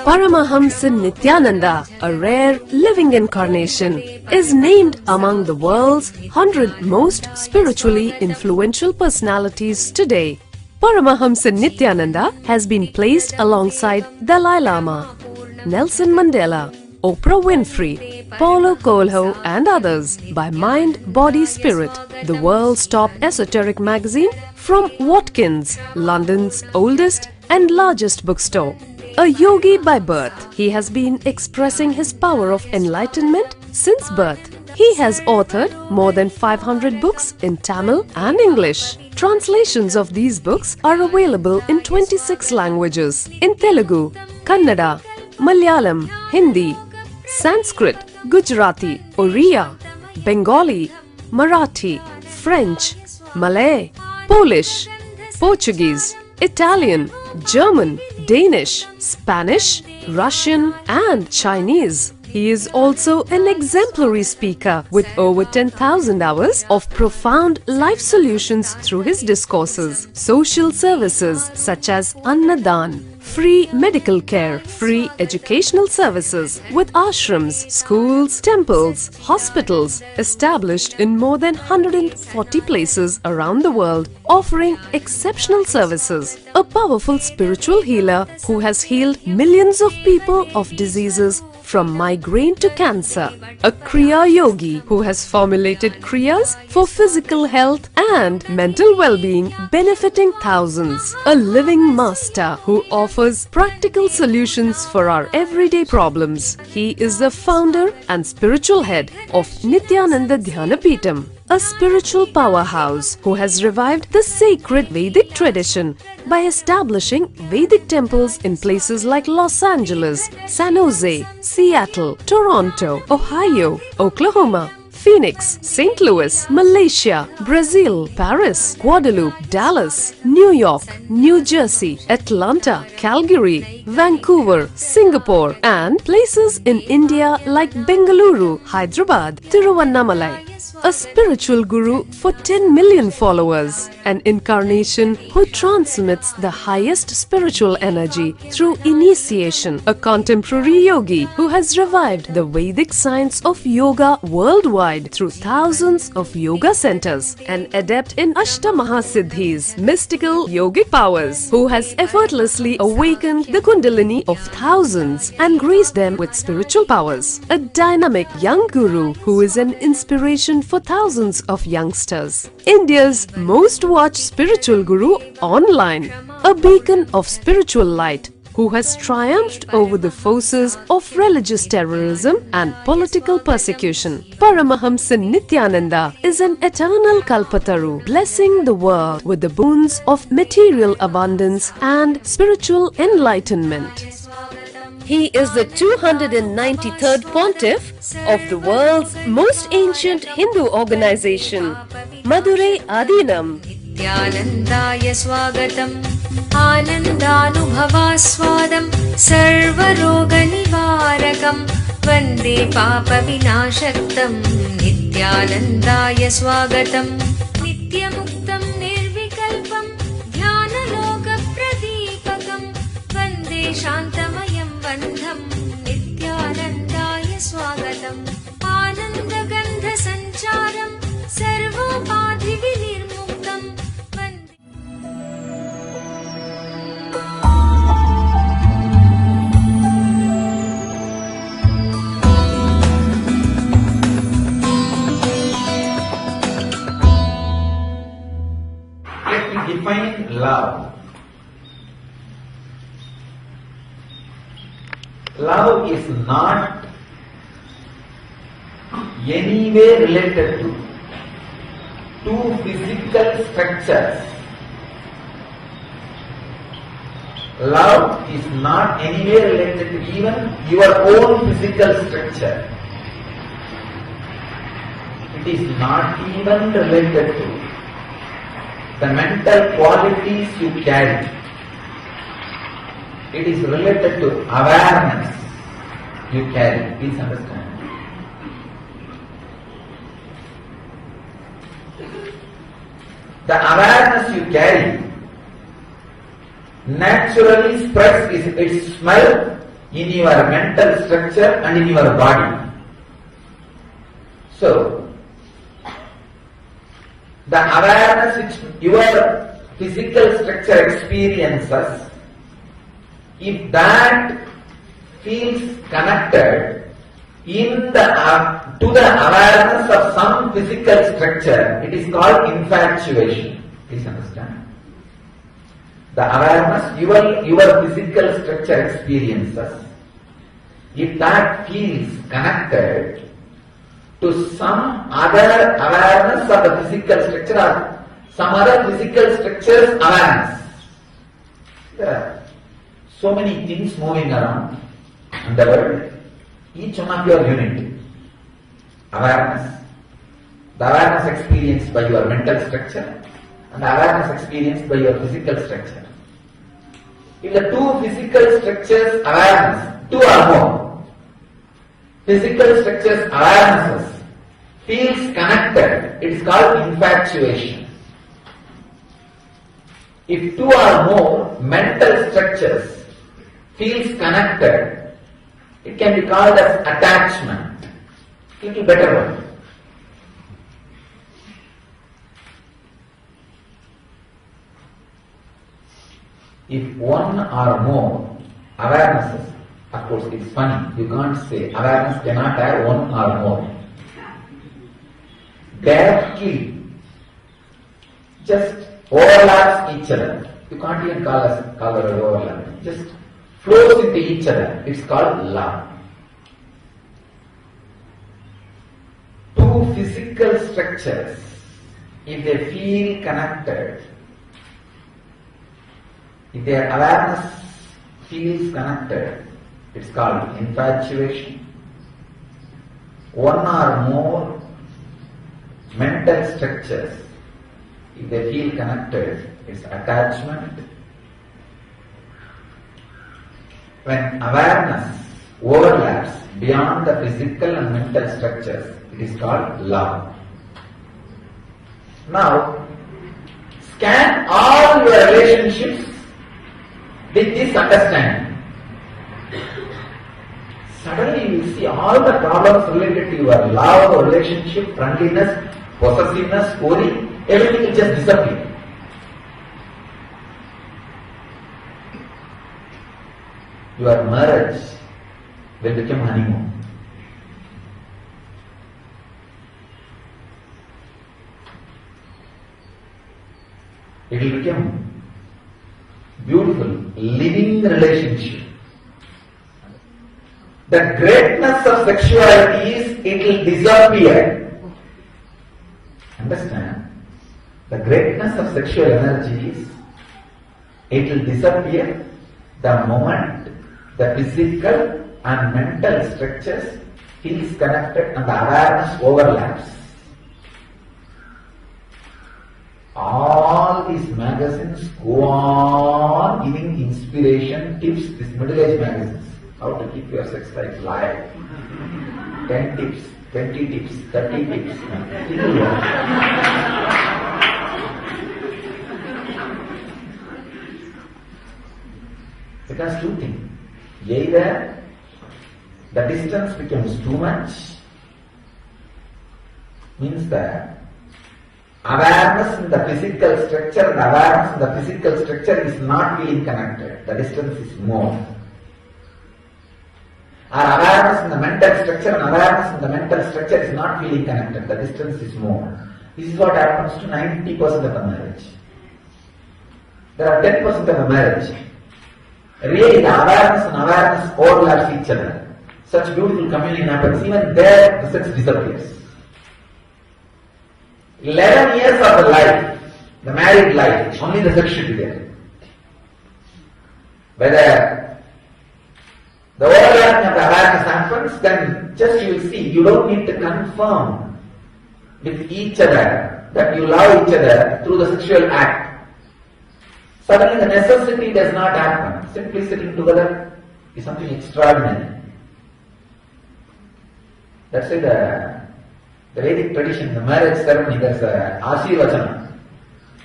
Paramahamsa Nityananda, a rare living incarnation, is named among the world's 100 most spiritually influential personalities today. Paramahamsa Nityananda has been placed alongside Dalai Lama, Nelson Mandela, Oprah Winfrey, Paulo Coelho and others by Mind, Body, Spirit, the world's top esoteric magazine from Watkins, London's oldest and largest bookstore. A yogi by birth, he has been expressing his power of enlightenment since birth. He has authored more than 500 books in Tamil and English. Translations of these books are available in 26 languages in Telugu, Kannada, Malayalam, Hindi, Sanskrit, Gujarati, Oriya, Bengali, Marathi, French, Malay, Polish, Portuguese, Italian, German, Danish, Spanish, Russian and Chinese. He is also an exemplary speaker with over 10,000 hours of profound life solutions through his discourses. Social services such as Annadan, free medical care, free educational services with ashrams, schools, temples, hospitals established in more than 140 places around the world, offering exceptional services. A powerful spiritual healer who has healed millions of people of diseases from migraine to cancer. A Kriya Yogi who has formulated Kriyas for physical health and mental well-being, benefiting thousands. A living master who offers practical solutions for our everyday problems. He is the founder and spiritual head of Nityananda Dhyanapitham, a spiritual powerhouse who has revived the sacred Vedic tradition by establishing Vedic temples in places like Los Angeles, San Jose, Seattle, Toronto, Ohio, Oklahoma, Phoenix, St. Louis, Malaysia, Brazil, Paris, Guadeloupe, Dallas, New York, New Jersey, Atlanta, Calgary, Vancouver, Singapore and places in India like Bengaluru, Hyderabad, Tiruvannamalai. A spiritual guru for 10 million followers, an incarnation who transmits the highest spiritual energy through initiation, a contemporary yogi who has revived the Vedic science of yoga worldwide through thousands of yoga centers, an adept in Ashtamahasiddhis, mystical yogic powers, who has effortlessly awakened the Kundalini of thousands and graced them with spiritual powers, a dynamic young guru who is an inspiration for thousands of youngsters. India's most watched spiritual guru online, a beacon of spiritual light who has triumphed over the forces of religious terrorism and political persecution. Paramahamsa Nityananda is an eternal Kalpataru, blessing the world with the boons of material abundance and spiritual enlightenment. He is the 293rd pontiff of the world's most ancient Hindu organization, Madurai Adinam. Nityanandaya swagatam, anandanubhavaswadam, sarvaroga nivarakam, vande papa vinashaktam. Nityanandaya swagatam, nityamuktam nirvikalpam, dhyanaloka pradipakam, vande shantamayam bandham. Nityanandaya swagatam, anandagandha sancharam, sarvopadhi vinirmuktam. Let me define love. Love is not anyway related to two physical structures. Love is not anyway related to even your own physical structure. It is not even related to the mental qualities you carry. It is related to awareness you carry. Please understand. The awareness you carry naturally spreads its smell in your mental structure and in your body. So, the awareness which your physical structure experiences, if that feels connected to the awareness of some physical structure, it is called infatuation. Please understand. The awareness your physical structure experiences, if that feels connected to some other awareness of the physical structure or some other physical structure's awareness. There are so many things moving around in the world. Each one of your unit. Awareness. The awareness experienced by your mental structure and the awareness experienced by your physical structure. If the two physical structures awareness, two or more, physical structures awarenesses feels connected, it is called infatuation. If two or more mental structures feels connected, it can be called as attachment. Little better one. If one or more awarenesses, of course it's funny, you can't say awareness cannot have one or more. Directly just overlaps each other. You can't even call it overlap. Just flows into each other. It's called love. Two physical structures, if they feel connected, if their awareness feels connected, it's called infatuation. One or more mental structures, if they feel connected, it's attachment. When awareness overlaps beyond the physical and mental structures, it is called love. Now, scan all your relationships with this understanding. Suddenly you will see all the problems related to your love, relationship, friendliness, possessiveness, worry, everything will just disappear. Your marriage will become honeymoon. It will become beautiful, living relationship. The greatness of sexuality is it will disappear. Understand? The greatness of sexual energy is it will disappear the moment the physical and mental structures feels connected and the awareness overlaps. All these magazines go on giving inspiration, tips, these middle-aged magazines. How to keep your sex life live. 10 tips, 20 tips, 30 tips. Because two things. Either the distance becomes too much, means that awareness in the physical structure and awareness in the physical structure is not feeling connected. The distance is more. Or awareness in the mental structure and awareness in the mental structure is not feeling connected. The distance is more. This is what happens to 90% of the marriage. There are 10% of the marriage. Really, the awareness and awareness overlaps each other. Such beautiful communion happens. Even there, the sex disappears. 11 years of the life, the married life, only the sex should be there. Whether the overlapping of the awareness happens, then just you will see, you don't need to confirm with each other that you love each other through the sexual act. Suddenly the necessity does not happen. Simply sitting together is something extraordinary. That's why the Vedic tradition, the marriage ceremony, there's a Ashirvachana,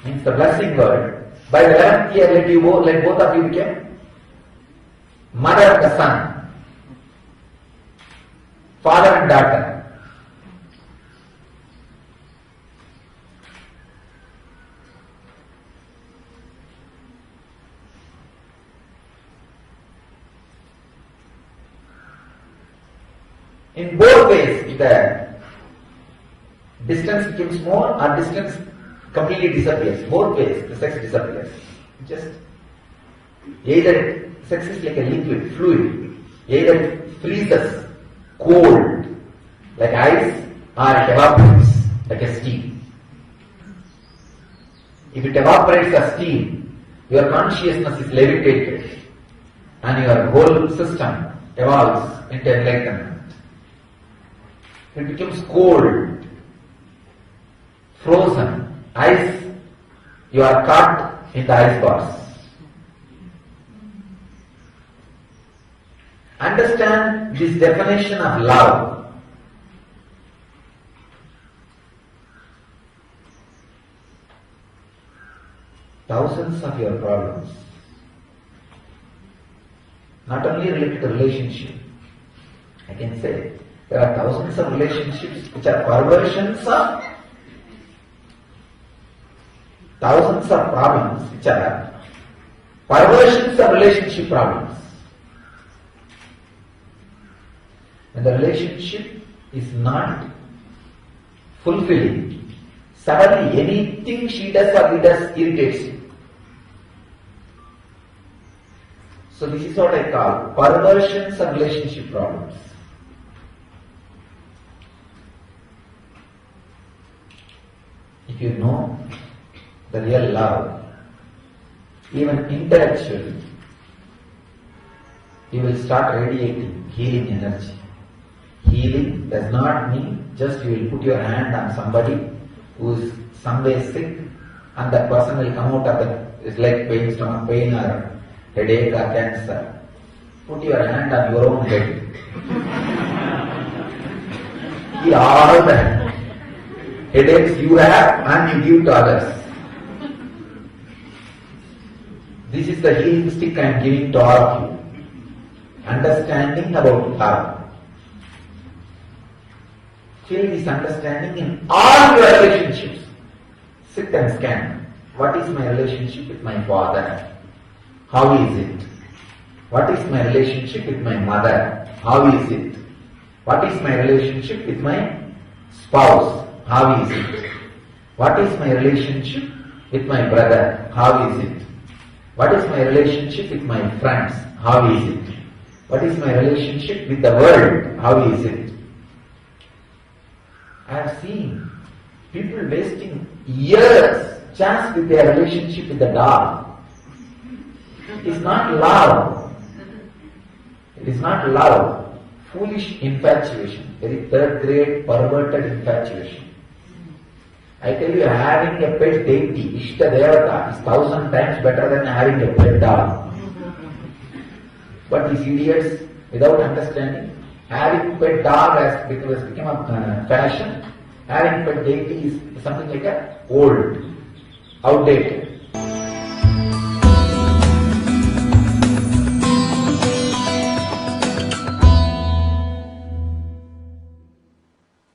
means the blessing word. By the 11th year, let both of you become mother and the son, father and daughter. In both ways, if the distance becomes more or distance completely disappears, both ways the sex disappears. Just either sex is like a liquid, fluid, either it freezes cold like ice or it evaporates like a steam. If it evaporates as steam, your consciousness is levitated and your whole system evolves into enlightenment. It becomes cold, frozen, ice, you are caught in the ice bars. Understand this definition of love. Thousands of your problems, not only related to relationship, I can say, there are thousands of relationships which are perversions of thousands of problems which are perversions of relationship problems. When the relationship is not fulfilling, suddenly anything she does or he does irritates you. So this is what I call perversions of relationship problems. If you know the real love, even intellectually, you will start radiating healing energy. Healing does not mean just you will put your hand on somebody who is some way sick and that person will come out of the leg pain, stomach pain or headache or cancer. Put your hand on your own head. Heal all the headaches you have and you give to others. This is the healing stick I am giving to all of you. Understanding about love. Feel this understanding in all your relationships. Sit and scan. What is my relationship with my father? How is it? What is my relationship with my mother? How is it? What is my relationship with my spouse? How is it? What is my relationship with my brother? How is it? What is my relationship with my friends? How is it? What is my relationship with the world? How is it? I have seen people wasting years just with their relationship with the dog. It is not love. It is not love. Foolish infatuation. Very third grade perverted infatuation. I tell you, having a pet deity, Ishta Devata, is 1,000 times better than having a pet dog. But these idiots, without understanding, having pet dog has become a fashion. Having pet deity is something like a old, outdated.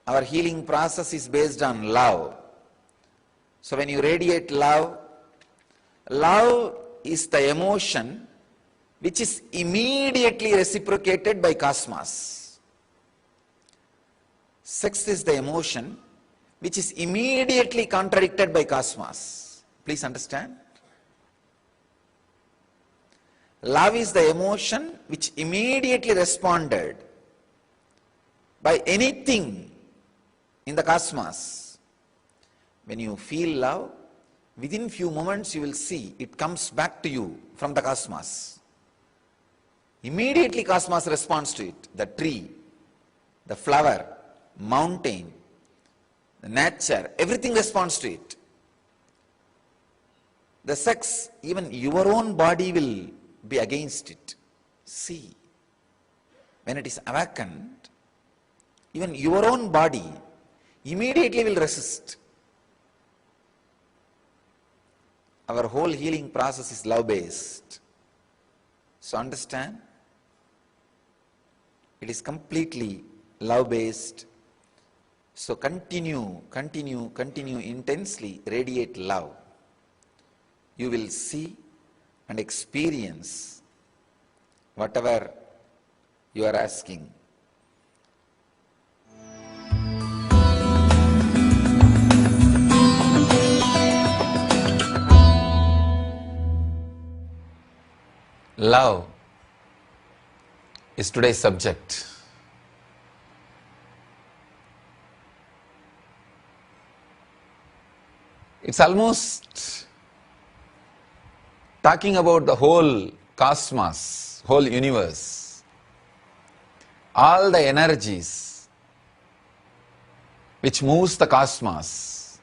Our healing process is based on love. So when you radiate love, love is the emotion which is immediately reciprocated by cosmos. Sex is the emotion which is immediately contradicted by cosmos. Please understand. Love is the emotion which immediately responded by anything in the cosmos. When you feel love, within few moments you will see it comes back to you from the cosmos. Immediately cosmos responds to it. The tree, the flower, mountain, the nature, everything responds to it. The sex, even your own body will be against it. See, when it is awakened, even your own body immediately will resist. our whole healing process is love-based. So understand, it is completely love-based. So continue intensely, radiate love. You will see and experience whatever you are asking. Love is today's subject. It's almost talking about the whole cosmos, whole universe, all the energies which moves the cosmos,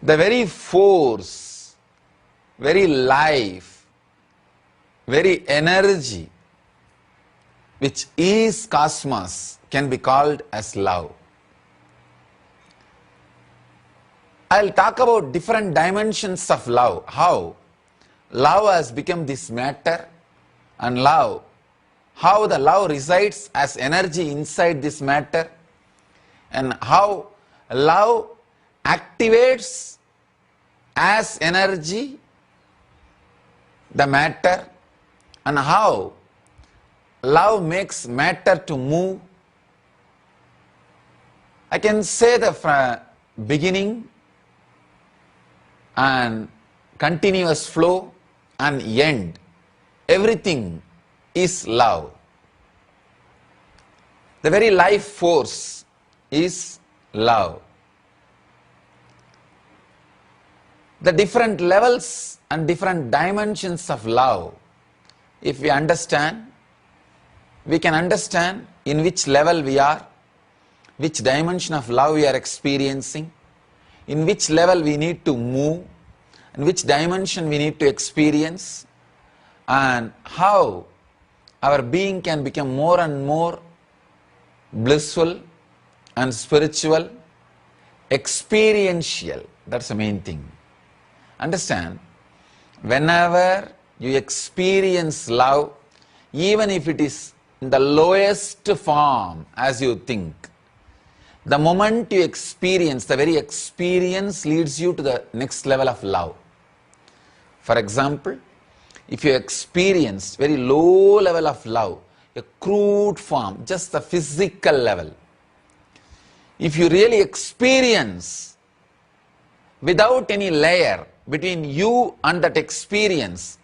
the very force, very life, very energy which is cosmos can be called as love. I'll talk about different dimensions of love, how love has become this matter, and how the love resides as energy inside this matter, and how love activates as energy the matter, and how love makes matter to move. I can say the beginning and continuous flow and end. Everything is love. The very life force is love. The different levels and different dimensions of love, if we understand, we can understand in which level we are, which dimension of love we are experiencing, in which level we need to move, in which dimension we need to experience, and how our being can become more and more blissful and spiritual, experiential. That's the main thing. Understand, whenever you experience love, even if it is in the lowest form as you think, the moment you experience, the very experience leads you to the next level of love. For example, if you experience very low level of love, a crude form, just the physical level, if you really experience without any layer between you and that experience,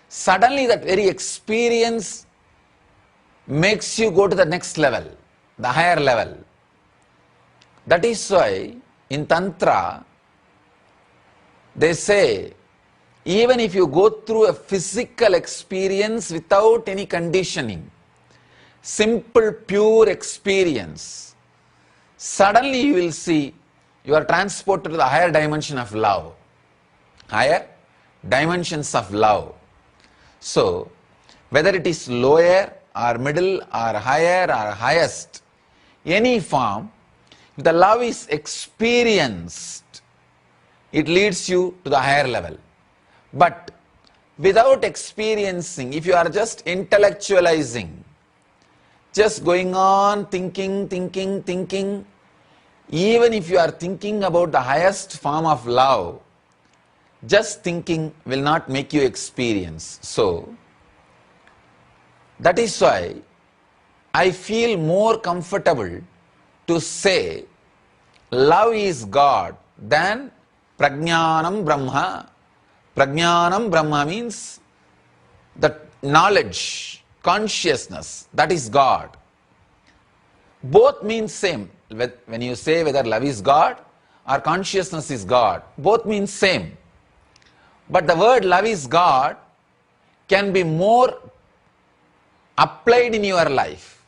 suddenly that very experience makes you go to the next level, the higher level. That is why in Tantra, they say, even if you go through a physical experience without any conditioning, simple, pure experience, suddenly you will see you are transported to the higher dimension of love, higher dimensions of love. So, whether it is lower or middle or higher or highest, any form, if the love is experienced, it leads you to the higher level. But without experiencing, if you are just intellectualizing, just going on thinking, even if you are thinking about the highest form of love, just thinking will not make you experience. So, that is why I feel more comfortable to say love is God than Prajnanam Brahma. Prajnanam Brahma means the knowledge, consciousness, that is God. Both mean same. When you say whether love is God or consciousness is God, both mean same. But the word love is God can be more applied in your life.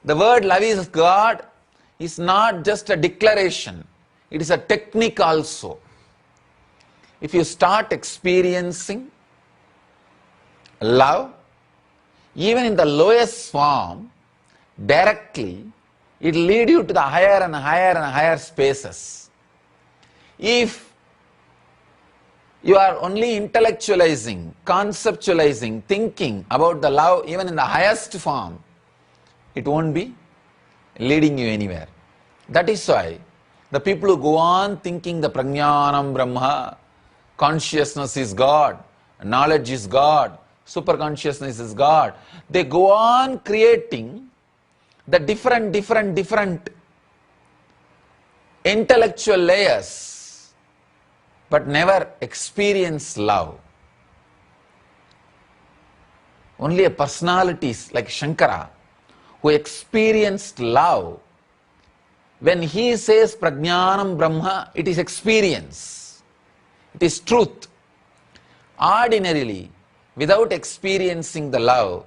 The word love is God is not just a declaration, it is a technique also. If you start experiencing love, even in the lowest form, directly, it will lead you to the higher and higher and higher spaces. If you are only intellectualizing, conceptualizing, thinking about the love even in the highest form, it won't be leading you anywhere. That is why the people who go on thinking the Prajnanam Brahma, consciousness is God, knowledge is God, superconsciousness is God, they go on creating the different intellectual layers, but never experience love. Only a personalities like Shankara who experienced love, when he says Prajnanam Brahma, it is experience, it is truth. Ordinarily, without experiencing the love,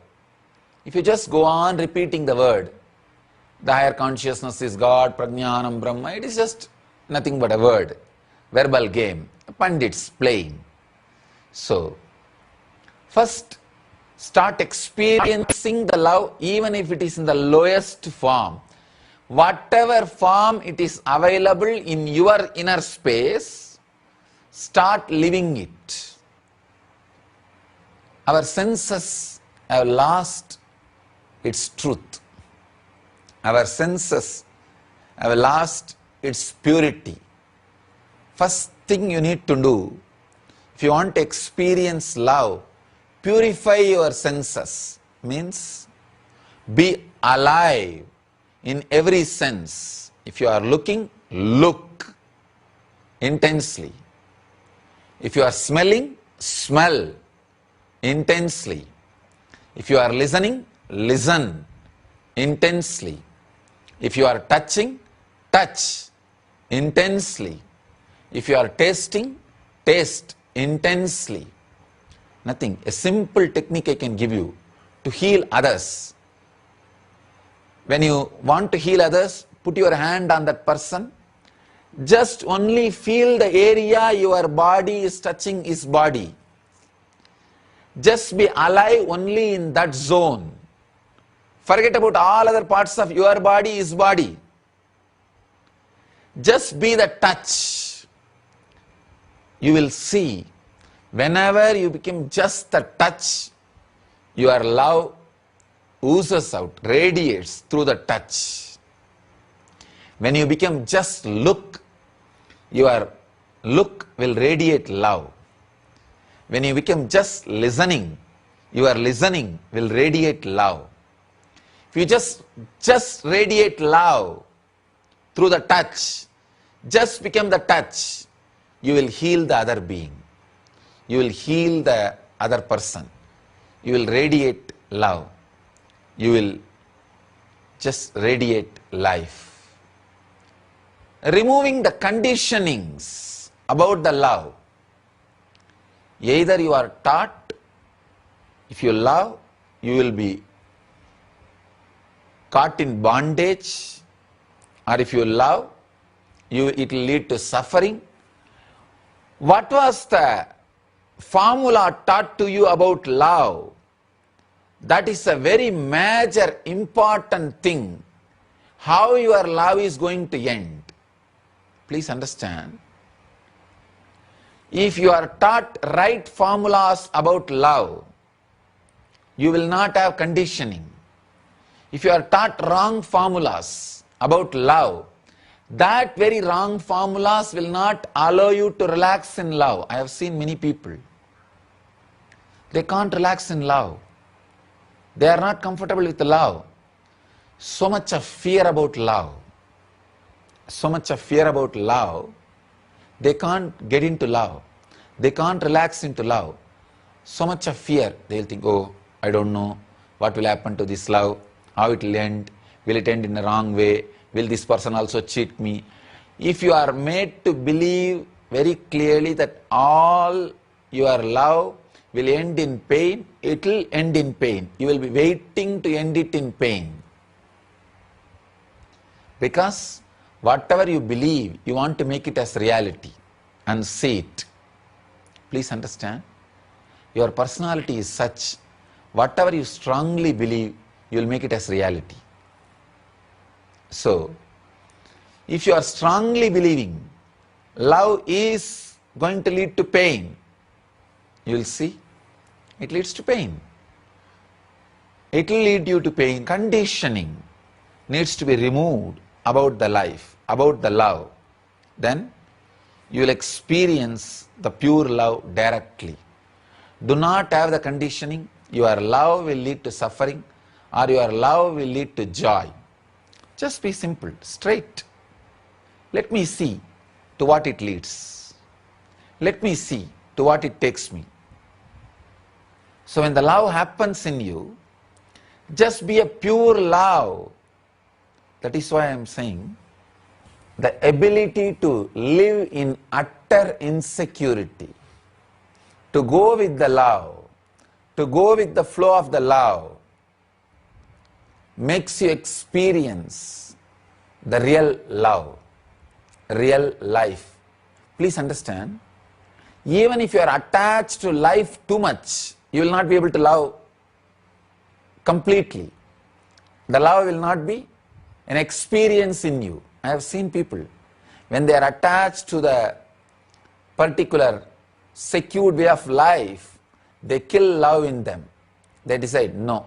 if you just go on repeating the word, the higher consciousness is God, Prajnanam Brahma, it is just nothing but a word, verbal game, pundits playing. So, first start experiencing the love even if it is in the lowest form. Whatever form it is available in your inner space, start living it. Our senses have lost its truth. Our senses have lost its purity. First thing you need to do, if you want to experience love, purify your senses. Means be alive in every sense. If you are looking, look intensely. If you are smelling, smell intensely. If you are listening, listen intensely. If you are touching, touch intensely. If you are tasting, taste intensely. Nothing. A simple technique I can give you to heal others. When you want to heal others, put your hand on that person. Just only feel the area your body is touching his body. Just be alive only in that zone. Forget about all other parts of your body, his body. Just be the touch. You will see, whenever you become just the touch, your love oozes out, radiates through the touch. When you become just look, your look will radiate love. When you become just listening, your listening will radiate love. If you just radiate love through the touch, just become the touch, you will heal the other being. You will heal the other person. You will radiate love. You will just radiate life. Removing the conditionings about the love. Either you are taught, if you love, you will be caught in bondage, or if you love, it will lead to suffering. What was the formula taught to you about love? That is a very major, important thing. How your love is going to end. Please understand. If you are taught right formulas about love, you will not have conditioning. If you are taught wrong formulas about love, that very wrong formulas will not allow you to relax in love. I have seen many people. They can't relax in love. They are not comfortable with love. So much of fear about love. So much of fear about love. They can't get into love. They can't relax into love. So much of fear. They'll think, oh, I don't know what will happen to this love. How it will end. Will it end in a wrong way? Will this person also cheat me? If you are made to believe very clearly that all your love will end in pain, it will end in pain. You will be waiting to end it in pain. Because whatever you believe, you want to make it as reality and see it. Please understand. Your personality is such, whatever you strongly believe, you will make it as reality. So, if you are strongly believing love is going to lead to pain, you will see it leads to pain. It will lead you to pain. Conditioning needs to be removed about the life, about the love. Then you will experience the pure love directly. Do not have the conditioning. Your love will lead to suffering or your love will lead to joy. Just be simple, straight. Let me see to what it leads. Let me see to what it takes me. So when the love happens in you, just be a pure love. That is why I am saying the ability to live in utter insecurity, to go with the love, to go with the flow of the love, makes you experience the real love, real life. Please understand, even if you are attached to life too much, you will not be able to love completely. The love will not be an experience in you. I have seen people, when they are attached to the particular secured way of life, they kill love in them. They decide, no,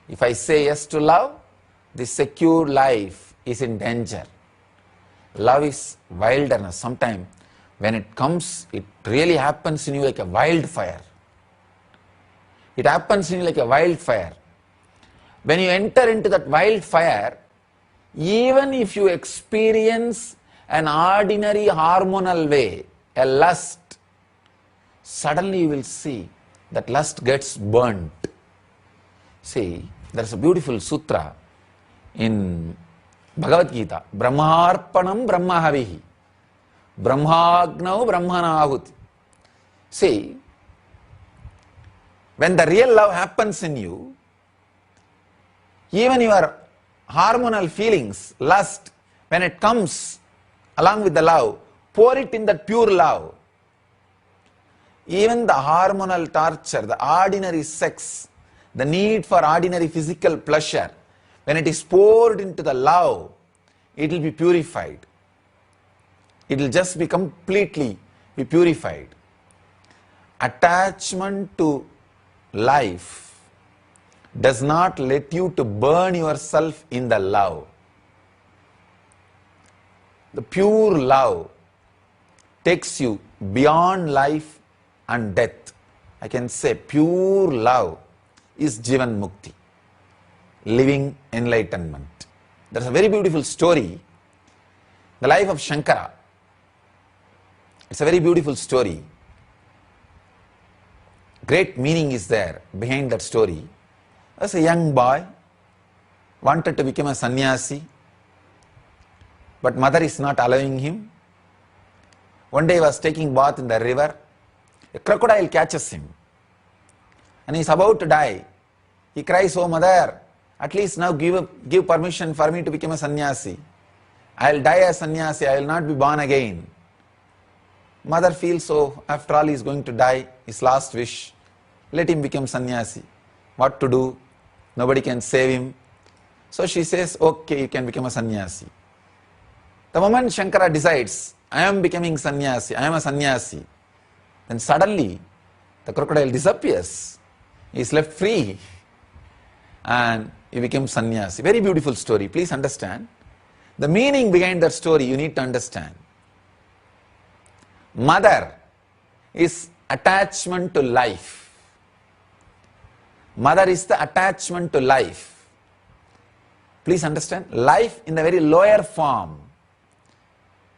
if I say yes to love, this secure life is in danger. Love is wilderness. Sometimes when it comes, it really happens in you like a wildfire. It happens in you like a wildfire. When you enter into that wildfire, even if you experience an ordinary hormonal way, a lust, suddenly you will see that lust gets burnt. See, there is a beautiful sutra in Bhagavad Gita, Brahmarpanam Brahmahavihi, Brahmagnau Brahmanahuti. See, when the real love happens in you, even your hormonal feelings, lust, when it comes along with the love, pour it in that pure love. Even the hormonal torture, the ordinary sex, the need for ordinary physical pleasure, when it is poured into the love, it will be purified. It will just be completely be purified. Attachment to life does not let you to burn yourself in the love. The pure love takes you beyond life and death. I can say pure love is Jivan Mukti, living enlightenment. There's a very beautiful story, the life of Shankara. It's a very beautiful story. Great meaning is there behind that story. As a young boy, wanted to become a sannyasi, but mother is not allowing him. One day he was taking bath in the river. A crocodile catches him and he is about to die. He cries, "Oh mother, at least now give permission for me to become a sannyasi. I will die as sannyasi, I will not be born again." Mother feels, oh, after all he is going to die, his last wish, let him become sannyasi. What to do? Nobody can save him. So she says, okay, you can become a sannyasi. The moment Shankara decides, I am becoming sannyasi, I am a sannyasi, then suddenly the crocodile disappears. He is left free and he becomes sannyasi. Very beautiful story. Please understand. The meaning behind that story you need to understand. Mother is attachment to life. Mother is the attachment to life. Please understand. Life in the very lower form.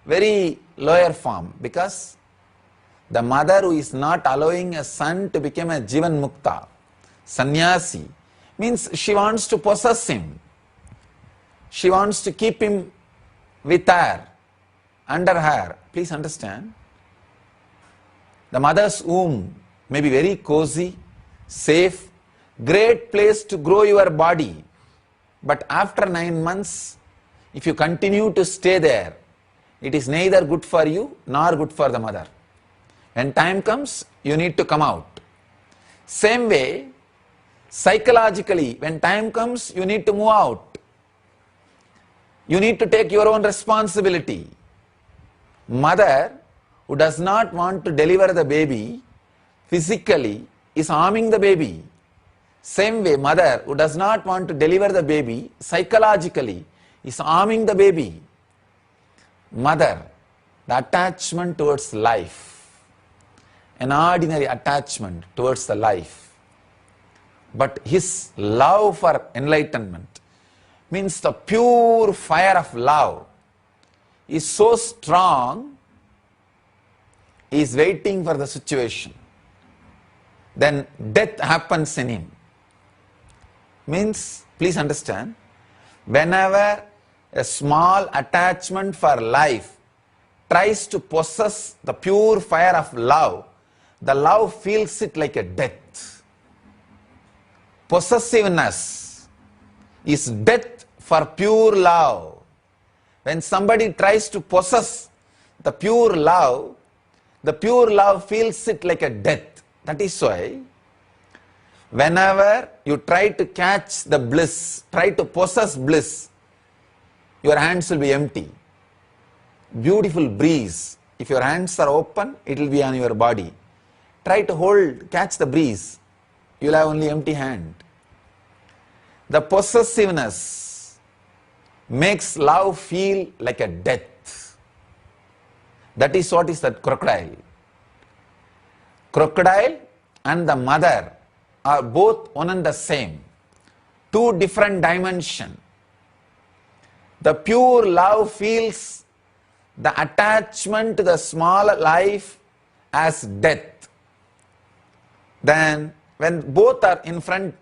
Very lower form. Because the mother who is not allowing a son to become a Jivan Mukta, sannyasi, means she wants to possess him. She wants to keep him with her, under her. Please understand. The mother's womb may be very cozy, safe, great place to grow your body. But after 9 months, if you continue to stay there, it is neither good for you nor good for the mother. When time comes, you need to come out. Same way, psychologically, when time comes, you need to move out. You need to take your own responsibility. Mother who does not want to deliver the baby physically is harming the baby. Same way, mother who does not want to deliver the baby, psychologically is harming the baby. Mother, the attachment towards life, an ordinary attachment towards the life. But his love for enlightenment means the pure fire of love is so strong, he is waiting for the situation. Then death happens in him. Means, please understand, whenever a small attachment for life tries to possess the pure fire of love, the love feels it like a death. Possessiveness is death for pure love. When somebody tries to possess the pure love feels it like a death. That is why whenever you try to catch the bliss, try to possess bliss, your hands will be empty. Beautiful breeze. If your hands are open, it will be on your body. Try to catch the breeze. You will have only empty hand. The possessiveness makes love feel like a death. That is what is that crocodile. Crocodile and the mother are both one and the same. Two different dimensions. The pure love feels the attachment to the small life as death. Then when both are in front,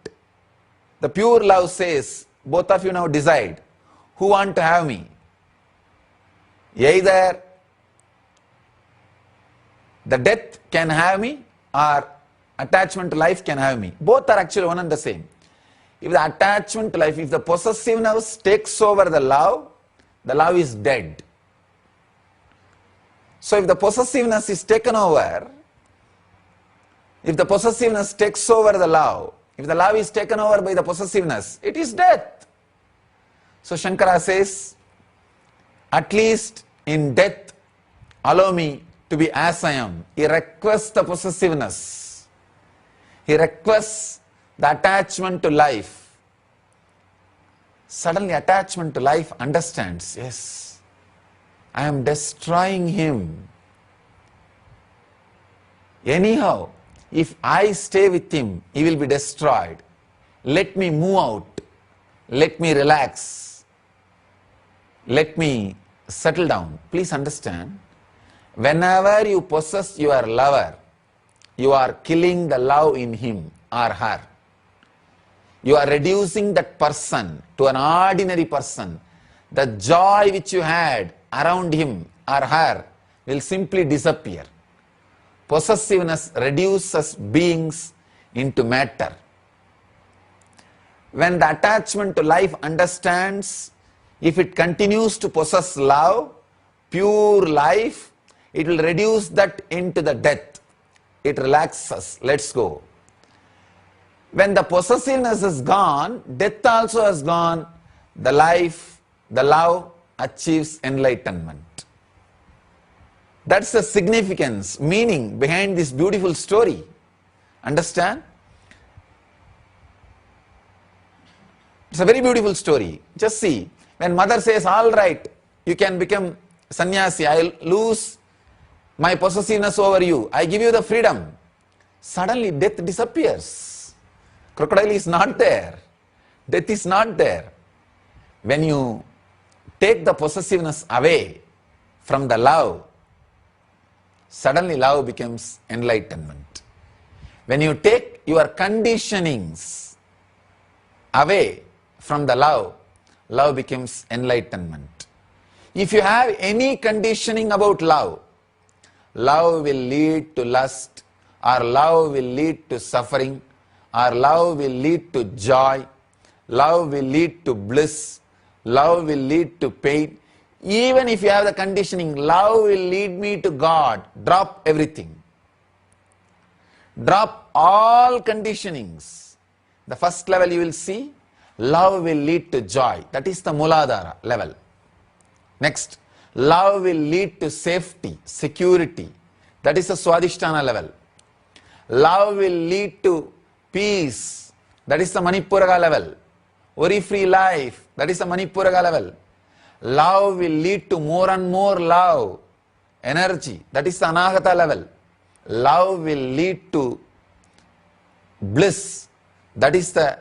the pure love says, both of you now decide, who want to have me? Either the death can have me or attachment to life can have me. Both are actually one and the same. If the attachment to life, if the possessiveness takes over the love is dead. So if the possessiveness is taken over, if the possessiveness takes over the love, if the love is taken over by the possessiveness, it is death. So Shankara says, at least in death, allow me to be as I am. He requests the possessiveness. He requests the attachment to life. Suddenly attachment to life understands, yes, I am destroying him. Anyhow, if I stay with him, he will be destroyed. Let me move out. Let me relax. Let me settle down. Please understand, whenever you possess your lover, you are killing the love in him or her. You are reducing that person to an ordinary person. The joy which you had around him or her will simply disappear. Possessiveness reduces beings into matter. When the attachment to life understands, if it continues to possess love, pure life, it will reduce that into the death. It relaxes. Let's go. When the possessiveness is gone, death also has gone. The life, the love achieves enlightenment. That's the significance, meaning behind this beautiful story. Understand? It's a very beautiful story. Just see, when mother says, all right, you can become sannyasi, I'll lose my possessiveness over you, I give you the freedom. Suddenly death disappears. Crocodile is not there. Death is not there. When you take the possessiveness away from the love, suddenly love becomes enlightenment. When you take your conditionings away from the love, love becomes enlightenment. If you have any conditioning about love, love will lead to lust, or love will lead to suffering, or love will lead to joy, love will lead to bliss, love will lead to pain. Even if you have the conditioning, love will lead me to God. Drop everything. Drop all conditionings. The first level you will see, love will lead to joy. That is the Muladhara level. Next, love will lead to safety, security. That is the Swadhisthana level. Love will lead to peace. That is the Manipuraga level. Worry-free life. That is the Manipuraga level. Love will lead to more and more love. Energy. That is the Anahata level. Love will lead to bliss. That is the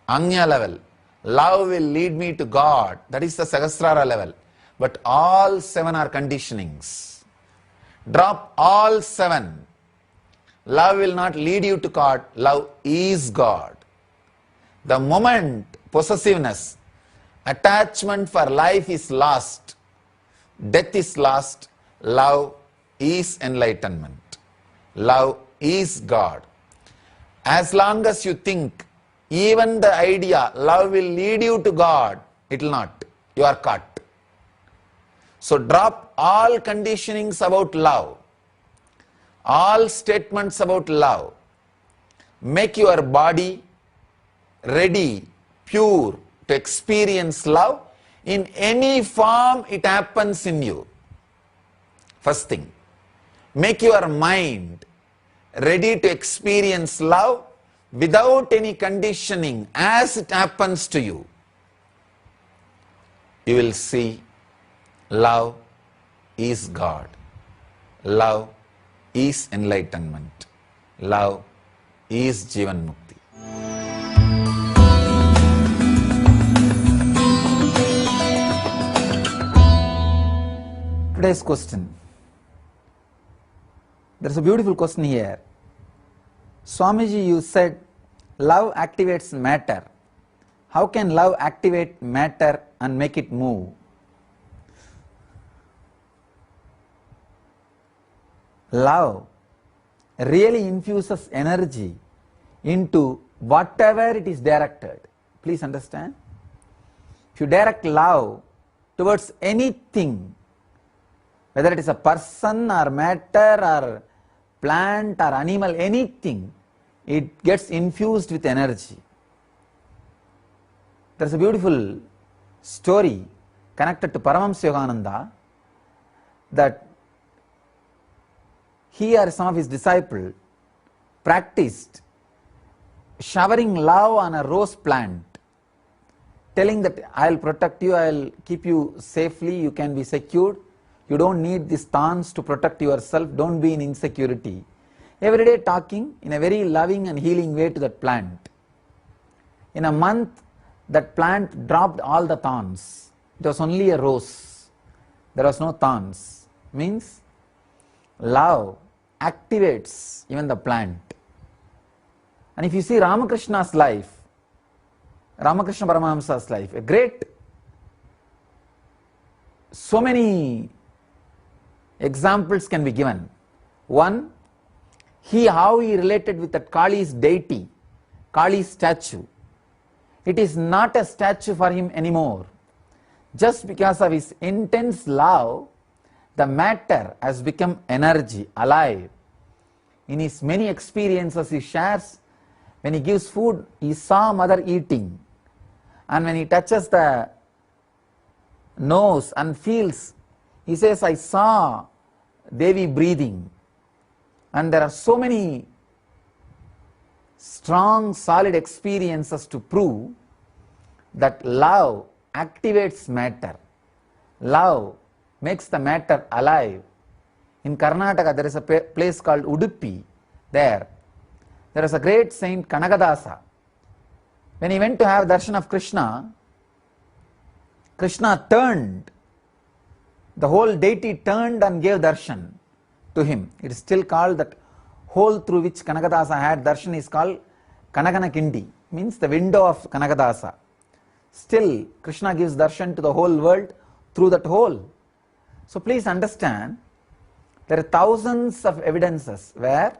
Anya level. Love will lead me to God. That is the Sahasrara level. But all 7 are conditionings. Drop all 7. Love will not lead you to God. Love is God. The moment possessiveness, attachment for life is lost, death is lost, love is enlightenment. Love is God. As long as you think, even the idea, love will lead you to God, it will not. You are caught. So drop all conditionings about love, all statements about love. Make your body ready, pure to experience love in any form it happens in you. First thing, make your mind ready to experience love without any conditioning as it happens to you. You will see love is God. Love is enlightenment. Love is Jivan Mukti. Today's question. There is a beautiful question here. Swamiji, you said love activates matter. How can love activate matter and make it move? Love really infuses energy into whatever it is directed. Please understand. If you direct love towards anything, whether it is a person or matter or plant or animal, anything, it gets infused with energy. There is a beautiful story connected to Paramahamsa Yogananda that he or some of his disciples practiced showering love on a rose plant, telling that I will protect you, I will keep you safely, you can be secured. You don't need these thorns to protect yourself, don't be in insecurity. Every day talking in a very loving and healing way to that plant. In a month, that plant dropped all the thorns. It was only a rose. There was no thorns. Means love activates even the plant. And if you see Ramakrishna's life, Ramakrishna Paramahamsa's life, a great, so many examples can be given. One, how he related with that Kali's deity, Kali's statue. It is not a statue for him anymore. Just because of his intense love, the matter has become energy, alive. In his many experiences he shares, when he gives food, he saw mother eating. And when he touches the nose and feels, he says, I saw Devi breathing. And there are so many strong, solid experiences to prove that love activates matter. Love makes the matter alive. In Karnataka, there is a place called Udupi. There is a great saint Kanagadasa. When he went to have darshan of Krishna, Krishna turned. The whole deity turned and gave darshan to him. It is still called, that hole through which Kanagadasa had darshan is called Kanaganakindi, means the window of Kanagadasa. Still, Krishna gives darshan to the whole world through that hole. So please understand, there are thousands of evidences where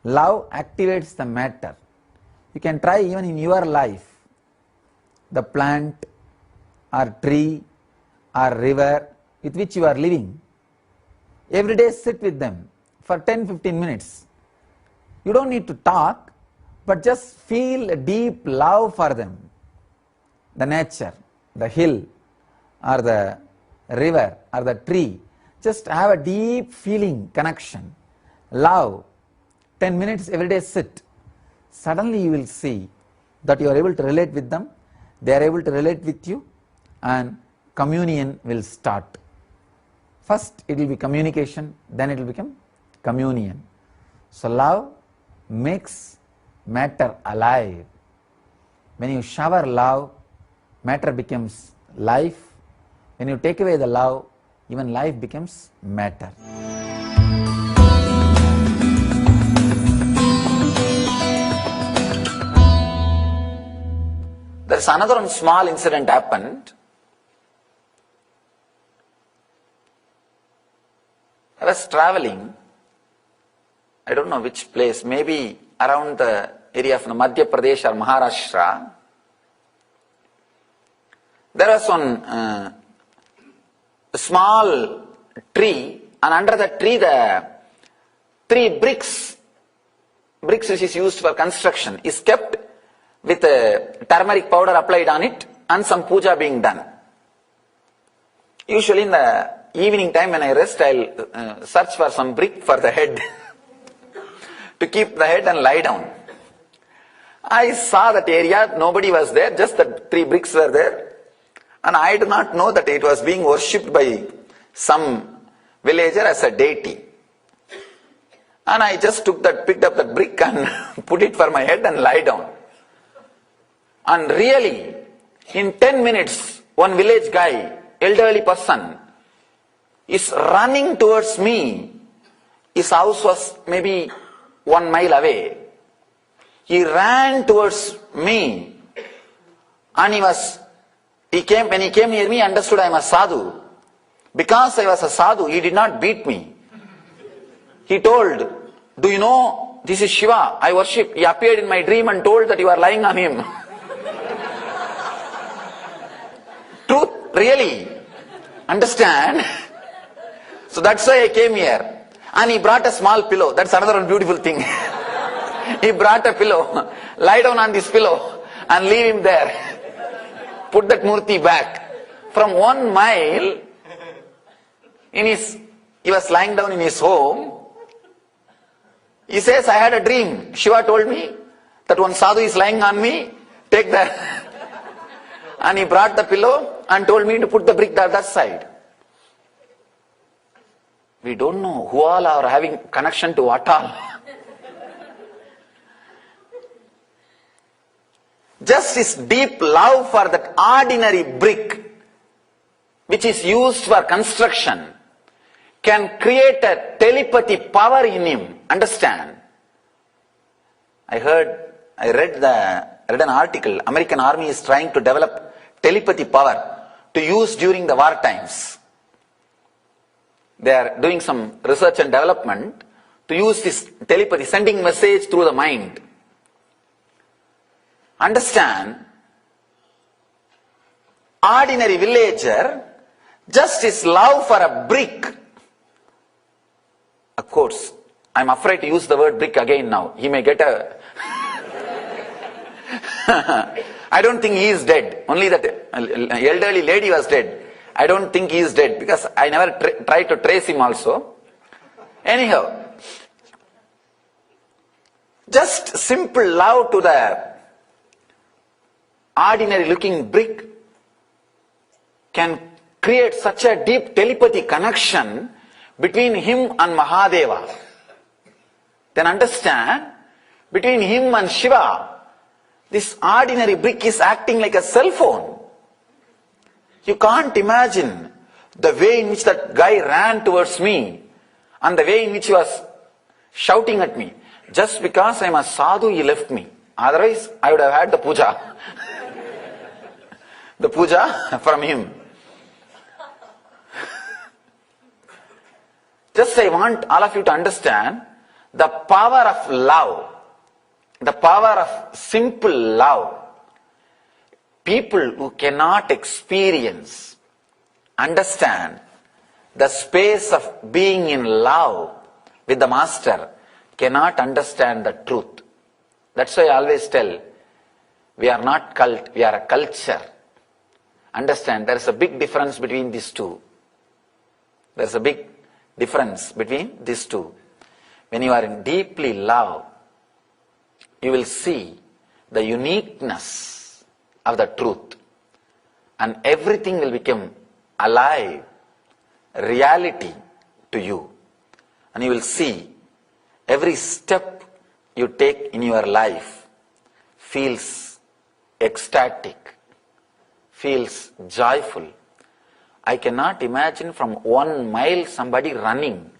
love activates the matter. You can try even in your life. The plant or tree or river with which you are living. Every day sit with them for 10-15 minutes. You don't need to talk, but just feel a deep love for them. The nature, the hill or the river or the tree. Just have a deep feeling, connection, love. 10 minutes every day sit, suddenly you will see that you are able to relate with them, they are able to relate with you, and communion will start. First it will be communication, then it will become communion. So love makes matter alive. When you shower love, matter becomes life. When you take away the love, even life becomes matter. There's another one small incident happened. I was traveling, I don't know which place, maybe around the area of Madhya Pradesh or Maharashtra. There was one small tree, and under the tree the 3 bricks which is used for construction is kept with turmeric powder applied on it and some puja being done. Usually in the evening time when I rest, I'll search for some brick for the head to keep the head and lie down. I saw that area, nobody was there, just the 3 bricks were there, and I did not know that it was being worshipped by some villager as a deity. And I just picked up that brick and put it for my head and lie down. And really, in 10 minutes, one village guy, elderly person, is running towards me. His house was maybe 1 mile away. He ran towards me, and when he came near me, he understood I am a sadhu. Because I was a sadhu, he did not beat me. He told, "Do you know, this is Shiva, I worship. He appeared in my dream and told that you are lying on him." Truth, really. Understand? So that's why I came here. And he brought a small pillow. That's another beautiful thing. He brought a pillow. Lie down on this pillow and leave him there. Put that murti back. From 1 mile, he was lying down in his home. He says, "I had a dream. Shiva told me that one sadhu is lying on me. Take that." And he brought the pillow and told me to put the brick the other side. We don't know who all are having connection to what all. Just this deep love for that ordinary brick, which is used for construction, can create a telepathy power in him. Understand? I read an article. American army is trying to develop telepathy power to use during the war times. They are doing some research and development to use this telepathy, sending message through the mind. Understand? Ordinary villager, just his love for a brick. Of course, I'm afraid to use the word brick again now. He may get a... I don't think he is dead. Only that elderly lady was dead. I don't think he is dead because I never tried to trace him also. Anyhow, just simple love to the ordinary looking brick can create such a deep telepathy connection between him and Mahadeva. Then understand, between him and Shiva, this ordinary brick is acting like a cell phone. You can't imagine the way in which that guy ran towards me and the way in which he was shouting at me. Just because I am a sadhu, he left me. Otherwise, I would have had the puja. The puja from him. Just I want all of you to understand the power of love, the power of simple love. People who cannot experience, understand the space of being in love with the Master cannot understand the truth. That's why I always tell, we are not cult, we are a culture. Understand, there is a big difference between these two. There is a big difference between these two. When you are in deeply love, you will see the uniqueness of the truth, and everything will become alive, reality to you. And you will see every step you take in your life feels ecstatic, feels joyful. I cannot imagine from 1 mile somebody running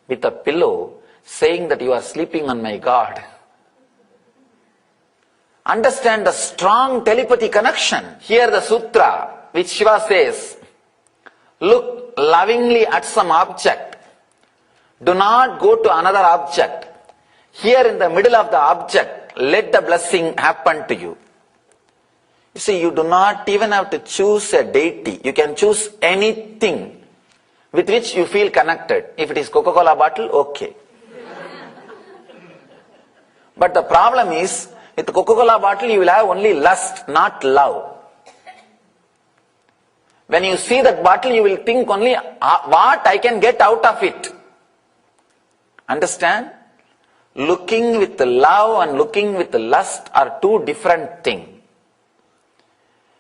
with a pillow saying that you are sleeping on my God. Understand the strong telepathy connection. Here the sutra which Shiva says, look lovingly at some object. Do not go to another object. Here in the middle of the object, let the blessing happen to you. You see, you do not even have to choose a deity. You can choose anything with which you feel connected. If it is Coca-Cola bottle, okay. But the problem is, with the Coca-Cola bottle you will have only lust, not love. When you see that bottle, you will think only what I can get out of it. Understand? Looking with love and looking with lust are two different things.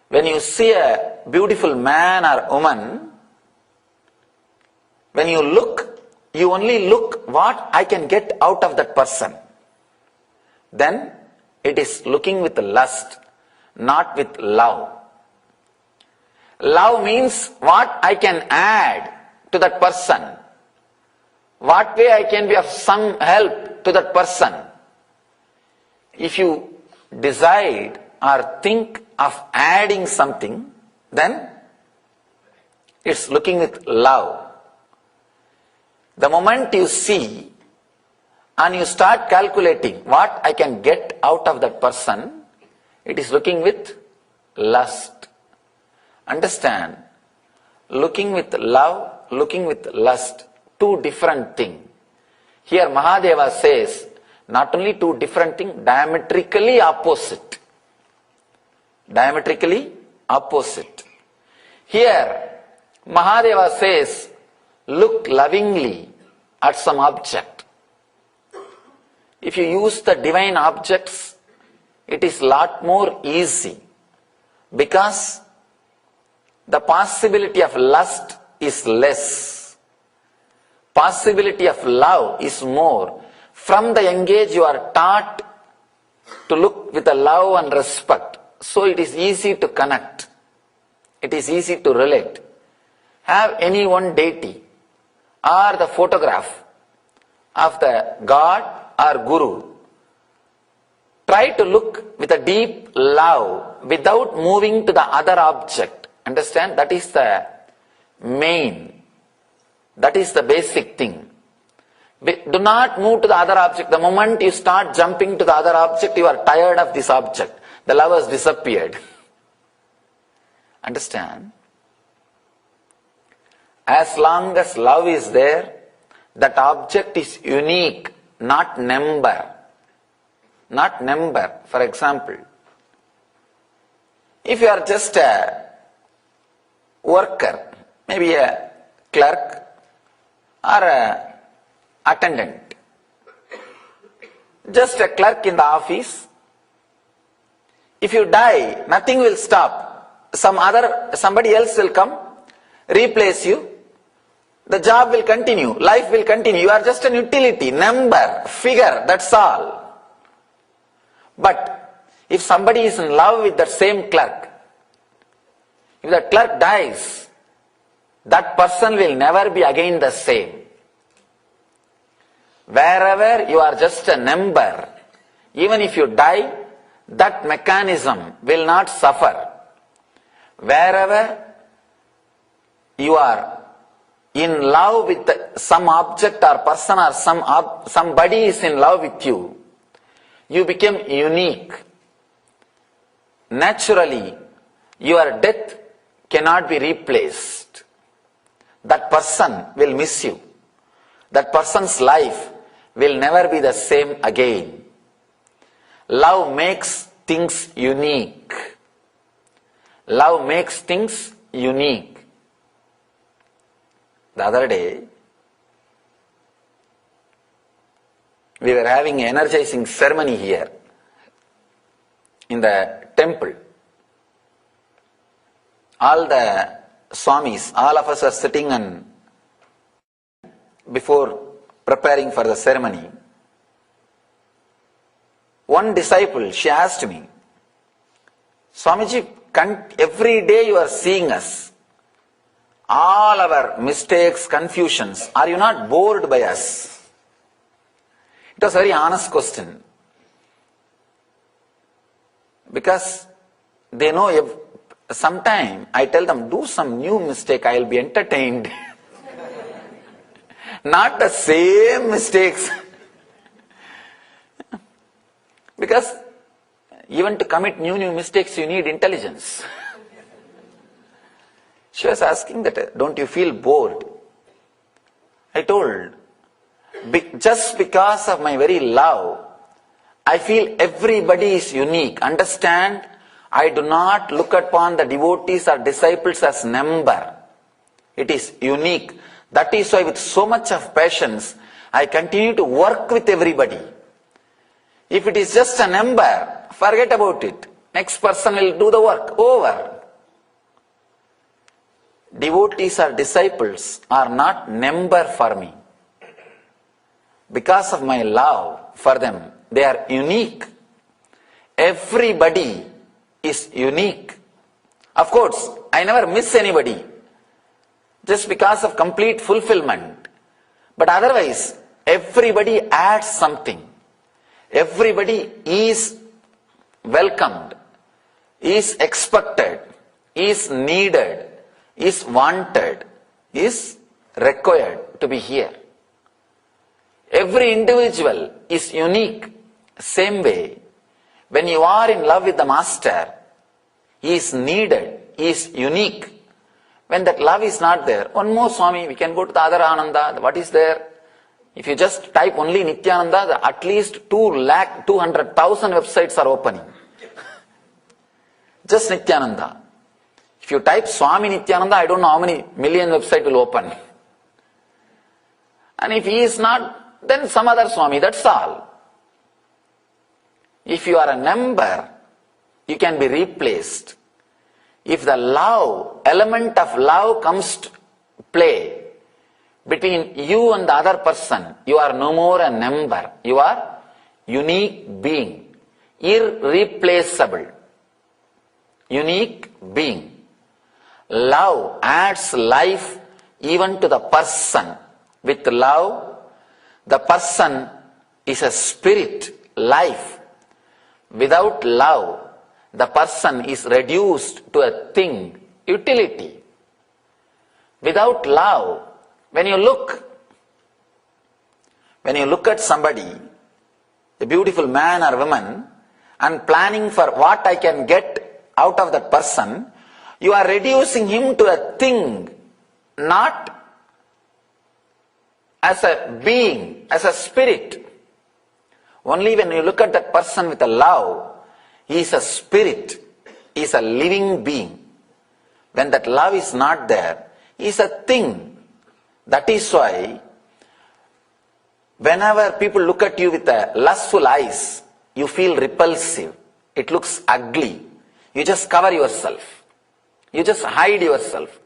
When you see a beautiful man or woman, when you look, you only look what I can get out of that person. Then it is looking with lust, not with love. Love means what I can add to that person. What way I can be of some help to that person. If you decide or think of adding something, then it's looking with love. The moment you see and you start calculating what I can get out of that person, it is looking with lust. Understand? Looking with love, looking with lust, two different things. Here Mahadeva says, not only two different things, diametrically opposite. Diametrically opposite. Here Mahadeva says, look lovingly at some object. If you use the divine objects, it is lot more easy, because the possibility of lust is less. Possibility of love is more. From the young age you are taught to look with a love and respect. So it is easy to connect. It is easy to relate. Have any one deity or the photograph of the God or Guru. Try to look with a deep love without moving to the other object. Understand? That is the main. That is the basic thing. Do not move to the other object. The moment you start jumping to the other object, you are tired of this object. The love has disappeared. Understand? As long as love is there, that object is unique, not number. Not number. For example, if you are just a worker, maybe a clerk or a attendant, just a clerk in the office, if you die, nothing will stop. Somebody else will come, replace you. The job will continue, life will continue. You are just an utility, number, figure, that's all. But if somebody is in love with that same clerk, if the clerk dies, that person will never be again the same. Wherever you are just a number, even if you die, that mechanism will not suffer. Wherever you are in love with some object or person or somebody is in love with you, you become unique. Naturally, your death cannot be replaced. That person will miss you. That person's life will never be the same again. Love makes things unique. Love makes things unique. The other day, we were having an energizing ceremony here in the temple. All the Swamis, all of us are sitting and before preparing for the ceremony. One disciple, she asked me, Swamiji, every day you are seeing us, all our mistakes, confusions, are you not bored by us? It was a very honest question. Because they know, sometime I tell them, do some new mistake, I will be entertained. Not the same mistakes. Because even to commit new mistakes, you need intelligence. She was asking that, don't you feel bored? I told, just because of my very love, I feel everybody is unique. Understand? I do not look upon the devotees or disciples as number. It is unique. That is why with so much of patience, I continue to work with everybody. If it is just a number, forget about it. Next person will do the work. Over. Devotees or disciples are not number for me. Because of my love for them, they are unique. Everybody is unique. Of course, I never miss anybody. Just because of complete fulfillment. But otherwise, everybody adds something. Everybody is welcomed, is expected, is needed, is wanted, is required to be here. Every individual is unique. Same way, when you are in love with the Master, he is needed, he is unique. When that love is not there, one more Swami, we can go to the other Ananda. What is there? If you just type only Nityananda, at least 200,000 websites are opening. Just Nityananda. If you type Swami Nityananda, I don't know how many million websites will open. And if he is not, then some other Swami, that's all. If you are a number, you can be replaced. If the love, element of love comes to play between you and the other person, you are no more a number. You are unique being. Irreplaceable. Unique being. Love adds life even to the person. With love, the person is a spirit, life. Without love, the person is reduced to a thing, utility. Without love, when you look at somebody, a beautiful man or woman, and planning for what I can get out of that person, you are reducing him to a thing, not as a being, as a spirit. Only when you look at that person with a love, he is a spirit, he is a living being. When that love is not there, he is a thing. That is why, whenever people look at you with lustful eyes, you feel repulsive. It looks ugly. You just cover yourself. You just hide yourself.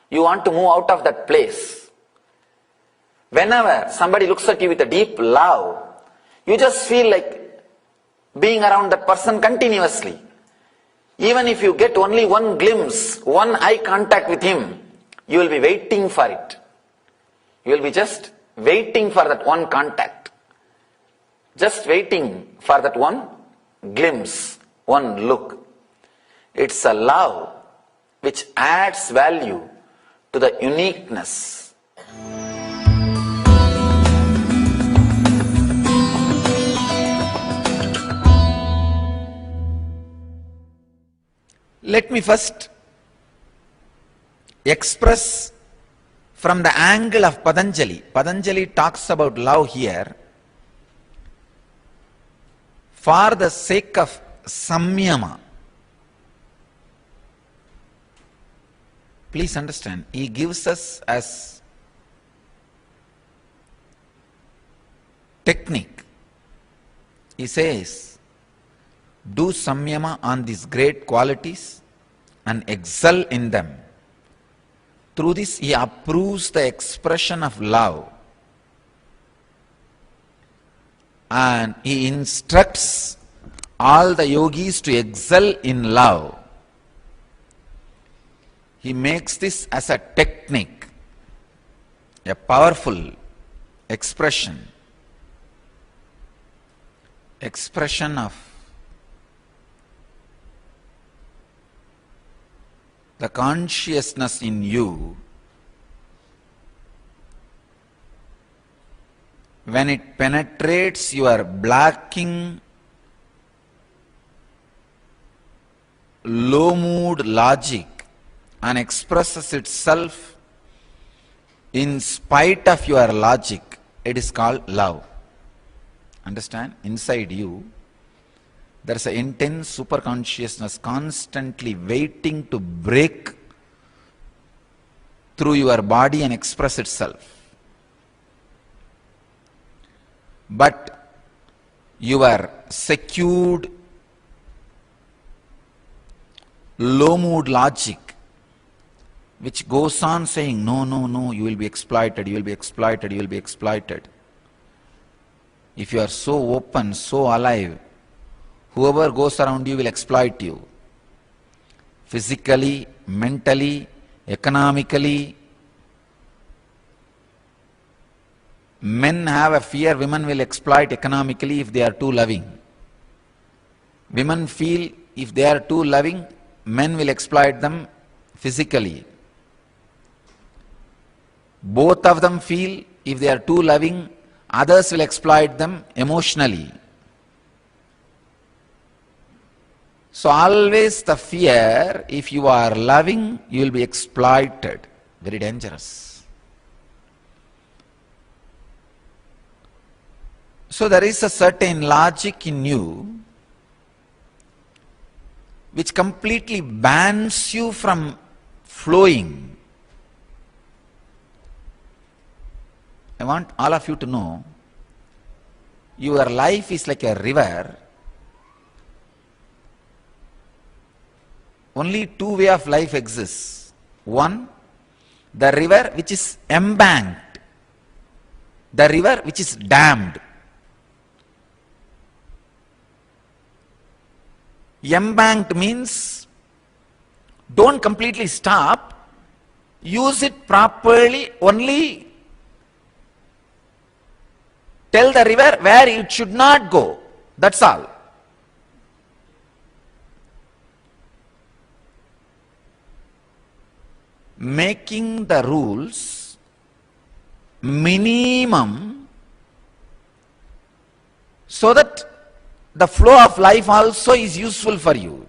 You want to move out of that place. Whenever somebody looks at you with a deep love, you just feel like being around that person continuously. Even if you get only one glimpse, one eye contact with him, you will be waiting for it. You will be just waiting for that one contact. Just waiting for that one glimpse, one look. It's a love which adds value to the uniqueness. Let me first express from the angle of Patanjali. Patanjali talks about love here for the sake of samyama. Please understand, he gives us as technique He says, do samyama on these great qualities and excel in them. Through this, he approves the expression of love. And he instructs all the yogis to excel in love. He makes this as a technique, a powerful expression of the consciousness in you when it penetrates your blocking low mood logic and expresses itself in spite of your logic. It is called love. Understand? Inside you, there is an intense superconsciousness constantly waiting to break through your body and express itself. But your secured low mood logic, which goes on saying, no, no, no, you will be exploited, you will be exploited, you will be exploited. If you are so open, so alive, whoever goes around you will exploit you. Physically, mentally, economically. Men have a fear women will exploit economically if they are too loving. Women feel if they are too loving, men will exploit them physically. Both of them feel if they are too loving, others will exploit them emotionally. So always the fear, if you are loving, you will be exploited. Very dangerous. So there is a certain logic in you which completely bans you from flowing. I want all of you to know, your life is like a river. Only two ways of life exists. One, the river which is embanked, the river which is dammed. Embanked means don't completely stop, use it properly, only tell the river where it should not go. That's all. Making the rules minimum so that the flow of life also is useful for you.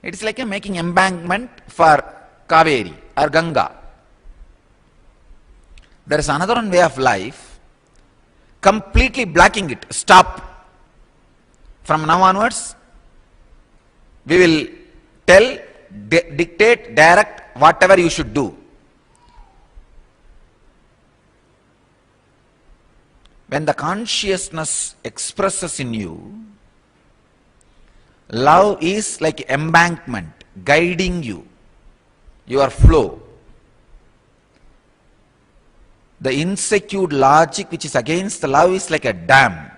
It is like making embankment for Kaveri or Ganga. There is another one way of life, completely blocking it. Stop. From now onwards, we will tell, dictate, direct whatever you should do. When the consciousness expresses in you, love is like embankment, guiding you, your flow. The insecure logic which is against the love is like a dam.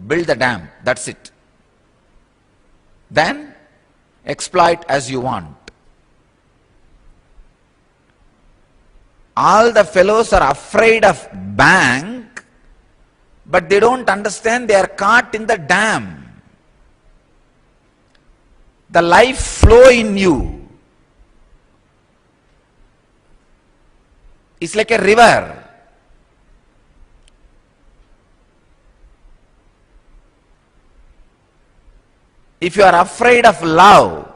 Build the dam, that's it. Then exploit as you want. All the fellows are afraid of bank, but they don't understand they are caught in the dam. The life flow in you is like a river. If you are afraid of love,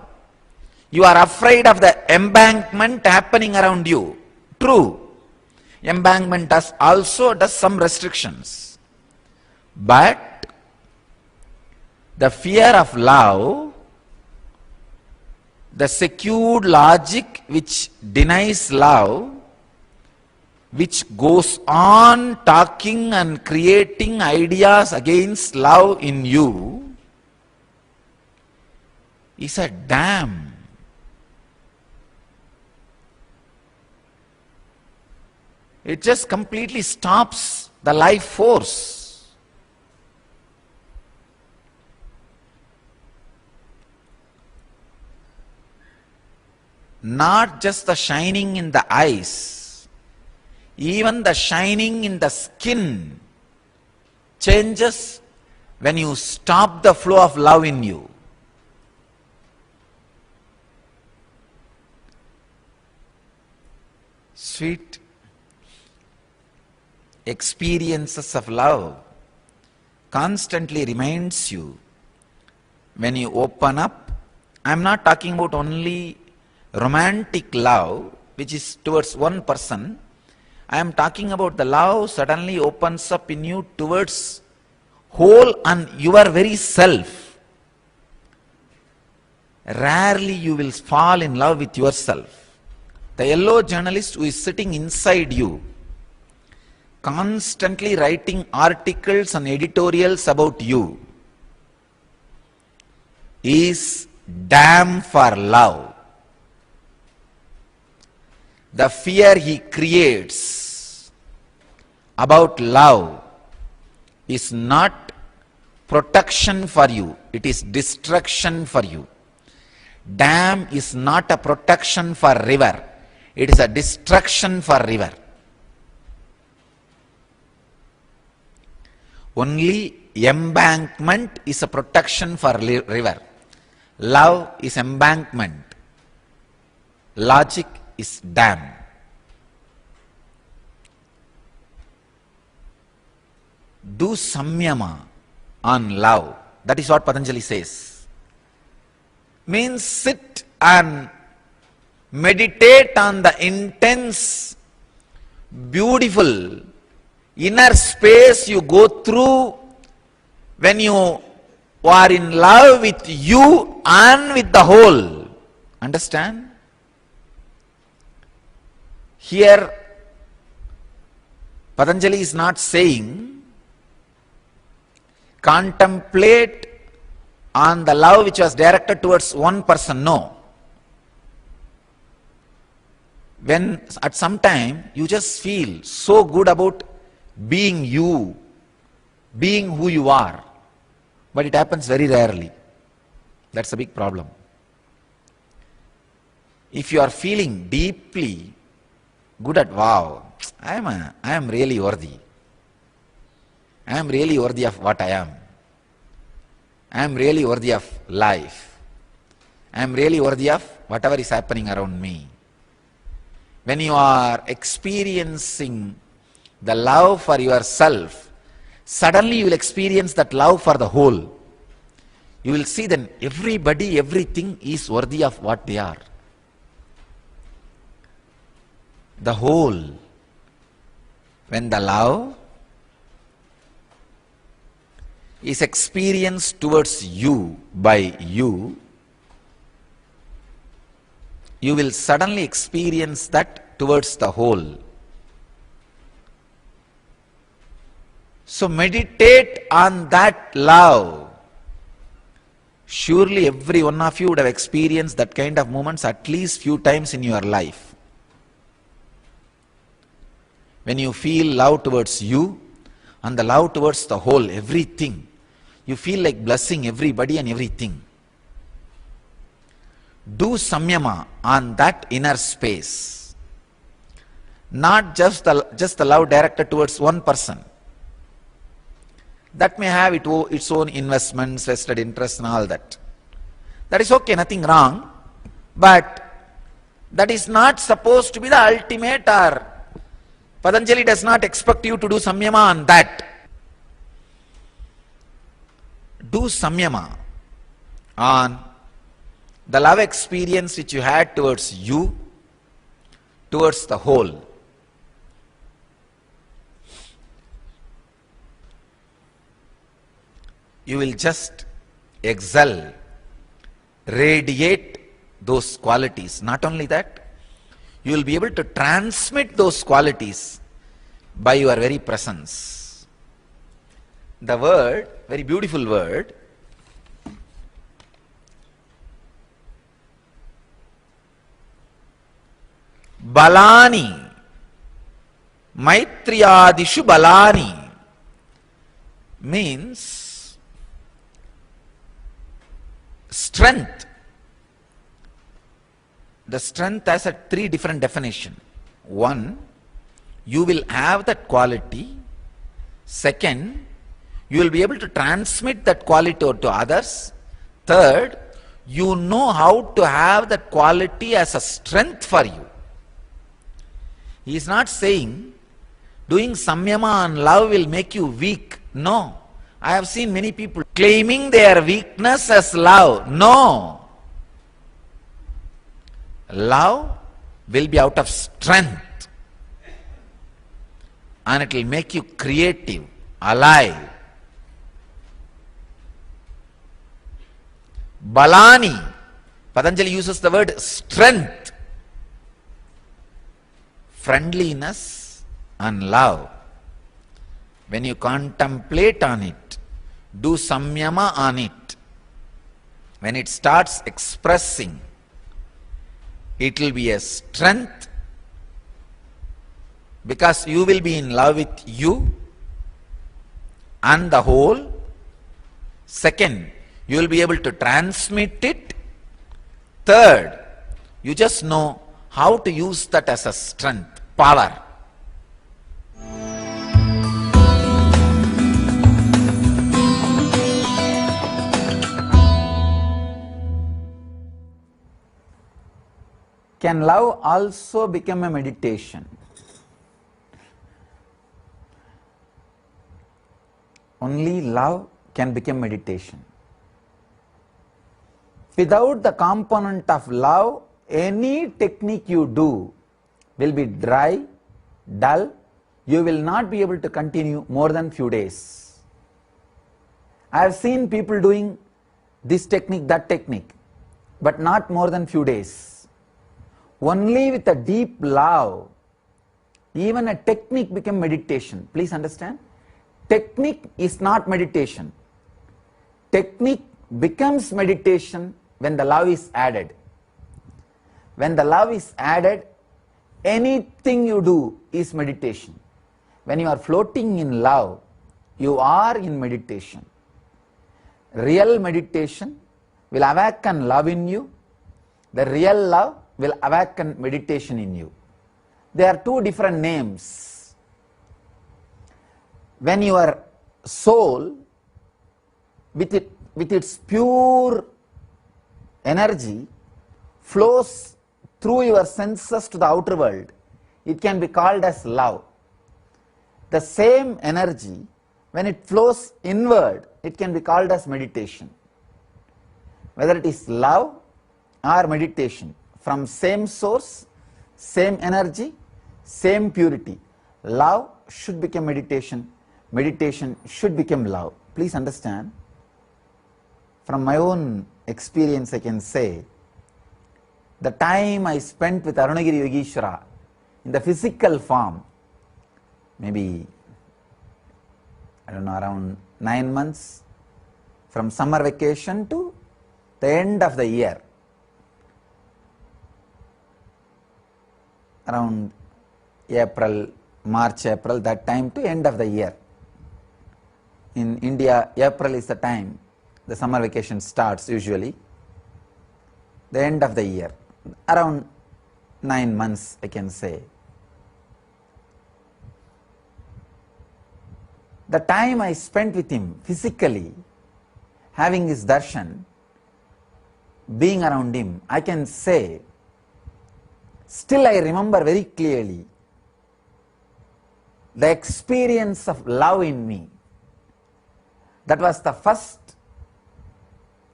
you are afraid of the embankment happening around you. True, embankment also does some restrictions, but the fear of love, the secured logic which denies love, which goes on talking and creating ideas against love in you is a dam. It just completely stops the life force. Not just the shining in the eyes, even the shining in the skin changes when you stop the flow of love in you. Sweet experiences of love constantly reminds you when you open up. I am not talking about only romantic love which is towards one person. I am talking about the love suddenly opens up in you towards whole and your very self. Rarely you will fall in love with yourself. The yellow journalist who is sitting inside you, constantly writing articles and editorials about you, is damn for love. The fear he creates about love is not protection for you, it is destruction for you. Dam is not a protection for river, it is a destruction for river. Only embankment is a protection for river. Love is embankment. Logic is dam. Do samyama on love. That is what Patanjali says. Means sit and meditate on the intense, beautiful inner space you go through when you are in love with you and with the whole. Understand? Here, Patanjali is not saying contemplate on the love which was directed towards one person. No. When at some time you just feel so good about being you, being who you are, but it happens very rarely. That's a big problem. If you are feeling deeply good at, wow, I am really worthy. I am really worthy of what I am. I am really worthy of life. I am really worthy of whatever is happening around me. When you are experiencing the love for yourself, suddenly you will experience that love for the whole. You will see then everybody, everything is worthy of what they are. The whole. When the love is experienced towards you by you, you will suddenly experience that towards the whole. So meditate on that love. Surely every one of you would have experienced that kind of moments at least few times in your life. When you feel love towards you and the love towards the whole, everything, you feel like blessing everybody and everything. Do samyama on that inner space. Not just the love directed towards one person. That may have its own investments, vested interests and all that. That is okay, nothing wrong. But that is not supposed to be the ultimate, or Patanjali does not expect you to do samyama on that. Do samyama on the love experience which you had towards you, towards the whole. You will just excel, radiate those qualities. Not only that, you will be able to transmit those qualities by your very presence. The word, very beautiful word, balani, maitriyadishu balani, means strength. The strength has a three different definition. One, you will have that quality. Second, you will be able to transmit that quality to others. Third, you know how to have that quality as a strength for you. He is not saying doing samyama and love will make you weak. No. I have seen many people claiming their weakness as love. No. Love will be out of strength, and it will make you creative, alive. Balani, Patanjali uses the word strength, friendliness and love. When you contemplate on it, do samyama on it, when it starts expressing, it will be a strength, because you will be in love with you and the whole. Second, you will be able to transmit it. Third, you just know how to use that as a strength, power. Can love also become a meditation? Only love can become meditation. Without the component of love, any technique you do will be dry, dull. You will not be able to continue more than few days. I have seen people doing this technique, that technique, but not more than few days. Only with a deep love, even a technique become meditation. Please understand, technique is not meditation. Technique becomes meditation when the love is added. When the love is added, anything you do is meditation. When you are floating in love, you are in meditation. Real meditation will awaken love in you. The real love will awaken meditation in you. There are two different names. When your soul, with its pure energy, flows through your senses to the outer world, it can be called as love. The same energy, when it flows inward, it can be called as meditation. Whether it is love or meditation, from same source, same energy, same purity. Love should become meditation. Meditation should become love. Please understand, from my own experience I can say, the time I spent with Arunagiri Yogeshwara in the physical form, maybe, I don't know, around 9 months, from summer vacation to the end of the year, around April, March, April, that time to end of the year. In India, April is the time the summer vacation starts usually, the end of the year, around 9 months I can say. The time I spent with him physically, having his darshan, being around him, I can say, still I remember very clearly the experience of love in me. That was the first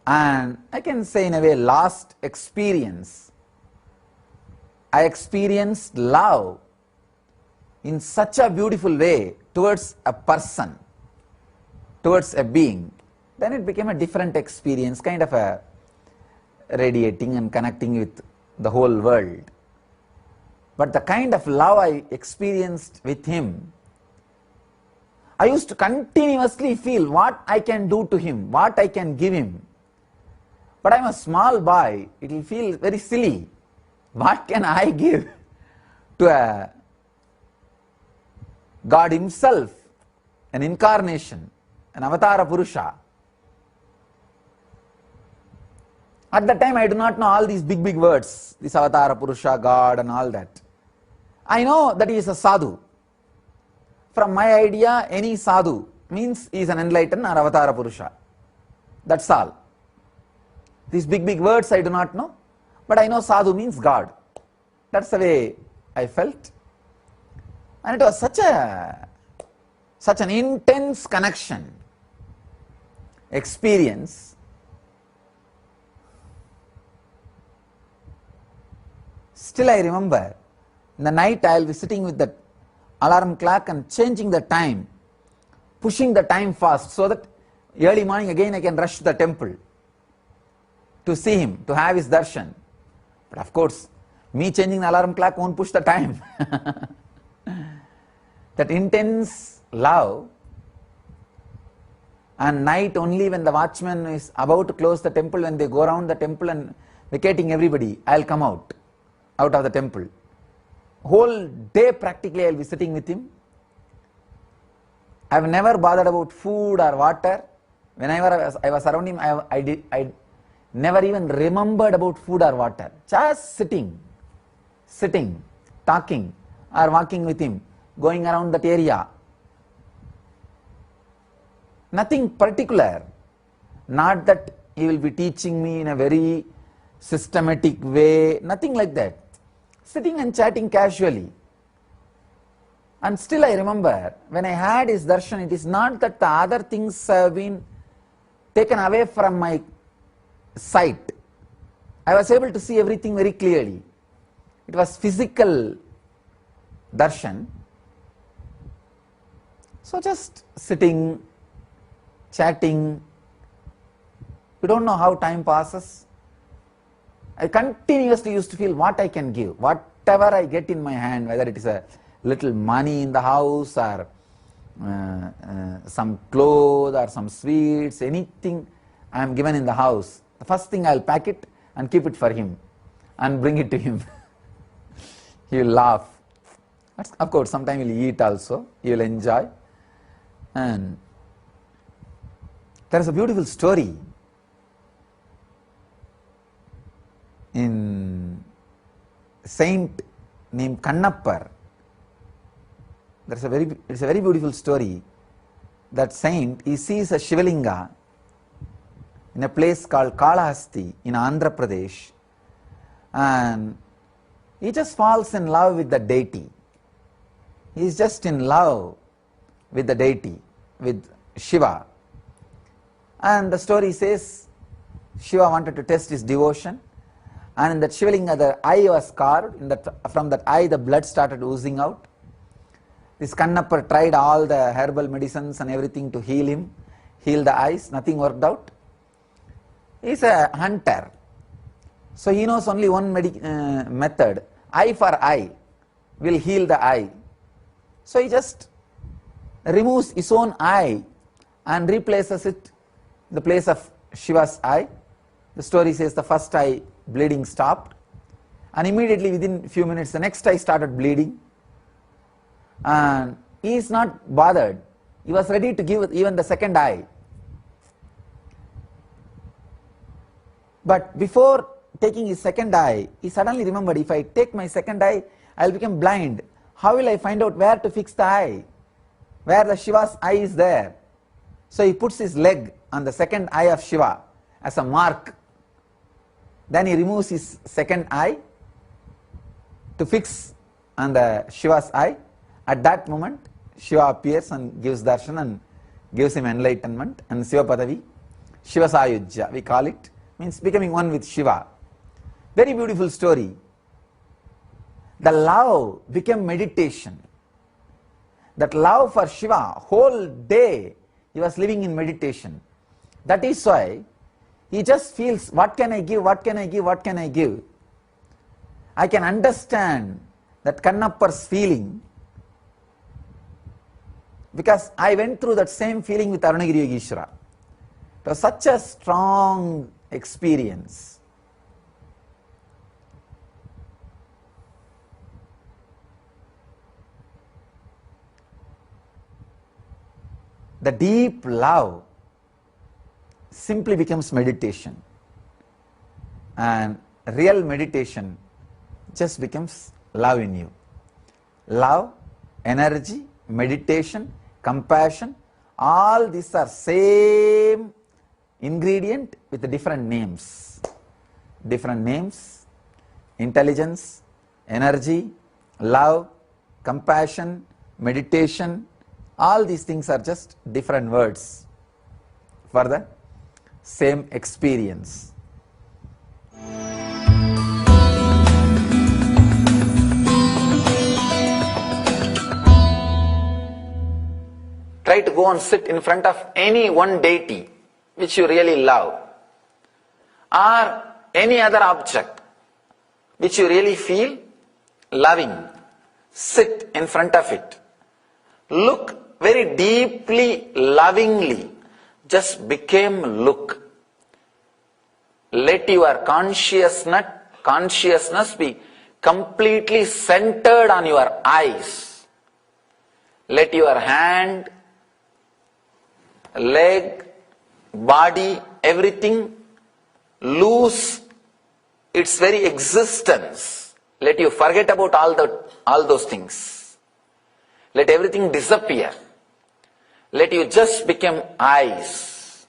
and I can say in a way last experience. I experienced love in such a beautiful way towards a person, towards a being. Then it became a different experience, kind of a radiating and connecting with the whole world. But the kind of love I experienced with him I used to continuously feel what I can do to him, what I can give him. But I'm a small boy, it will feel very silly. What can I give to a God himself, an incarnation, an avatara Purusha? At that time I do not know all these big words, this avatara Purusha, God and all that. I know that he is a sadhu. From my idea, any sadhu means he is an enlightened or avatara Purusha. That's all. These big words I do not know, but I know sadhu means God. That's the way I felt. And it was such an intense connection, experience. Still I remember, in the night I will be sitting with the alarm clock and changing the time, pushing the time fast so that early morning again I can rush to the temple to see him, to have his darshan. But of course, me changing the alarm clock won't push the time. That intense love, and night only when the watchman is about to close the temple, when they go around the temple and vacating everybody, I'll come out of the temple. Whole day practically I'll be sitting with him. I've never bothered about food or water. Whenever I was around him, I never even remembered about food or water. Just sitting, talking or walking with him, going around that area. Nothing particular. Not that he will be teaching me in a very systematic way, nothing like that. Sitting and chatting casually. And still I remember, when I had his darshan, it is not that the other things have been taken away from my sight. I was able to see everything very clearly. It was physical darshan. So just sitting, chatting, you don't know how time passes. I continuously used to feel what I can give, whatever I get in my hand, whether it is a little money in the house or some clothes or some sweets, anything I am given in the house. The first thing I will pack it and keep it for him and bring it to him. He will laugh. Of course, sometimes he will eat also, he will enjoy. And there is a beautiful story in saint named Kannappar. It's a very beautiful story. That saint, he sees a Shivalinga in a place called Kalahasti in Andhra Pradesh, and he just falls in love with the deity. He is just in love with the deity, with Shiva. And the story says Shiva wanted to test his devotion, and in that Shivalinga the eye was carved. From that eye the blood started oozing out. This Kannappar tried all the herbal medicines and everything to heal the eyes, nothing worked out. He is a hunter, so he knows only one method, eye for eye will heal the eye. So he just removes his own eye and replaces it in the place of Shiva's eye. The story says the first eye bleeding stopped, and immediately within few minutes the next eye started bleeding, and he is not bothered. He was ready to give even the second eye. But before taking his second eye, he suddenly remembered, if I take my second eye, I will become blind. How will I find out where to fix the eye? Where the Shiva's eye is there. So he puts his leg on the second eye of Shiva as a mark. Then he removes his second eye to fix on the Shiva's eye. At that moment, Shiva appears and gives darshan and gives him enlightenment and Shiva Padavi. Shiva Sayujya, we call it, means becoming one with Shiva. Very beautiful story. The love became meditation. That love for Shiva, whole day he was living in meditation. That is why he just feels, what can I give, what can I give, what can I give? I can understand that Kannappar's feeling Because I went through that same feeling with Arunagiri Yogeshwara. It was such a strong experience. The deep love simply becomes meditation, and real meditation just becomes love in you. Love, energy, meditation, compassion, all these are same ingredient with different names. Different names: intelligence, energy, love, compassion, meditation. All these things are just different words for the same experience. Try to go and sit in front of any one deity which you really love, or any other object which you really feel loving. Sit in front of it. Look very deeply, lovingly. Just become look. Let your consciousness be completely centered on your eyes. Let your hand, leg, body, everything lose its very existence. Let you forget about all those things. Let everything disappear. Let you just become eyes.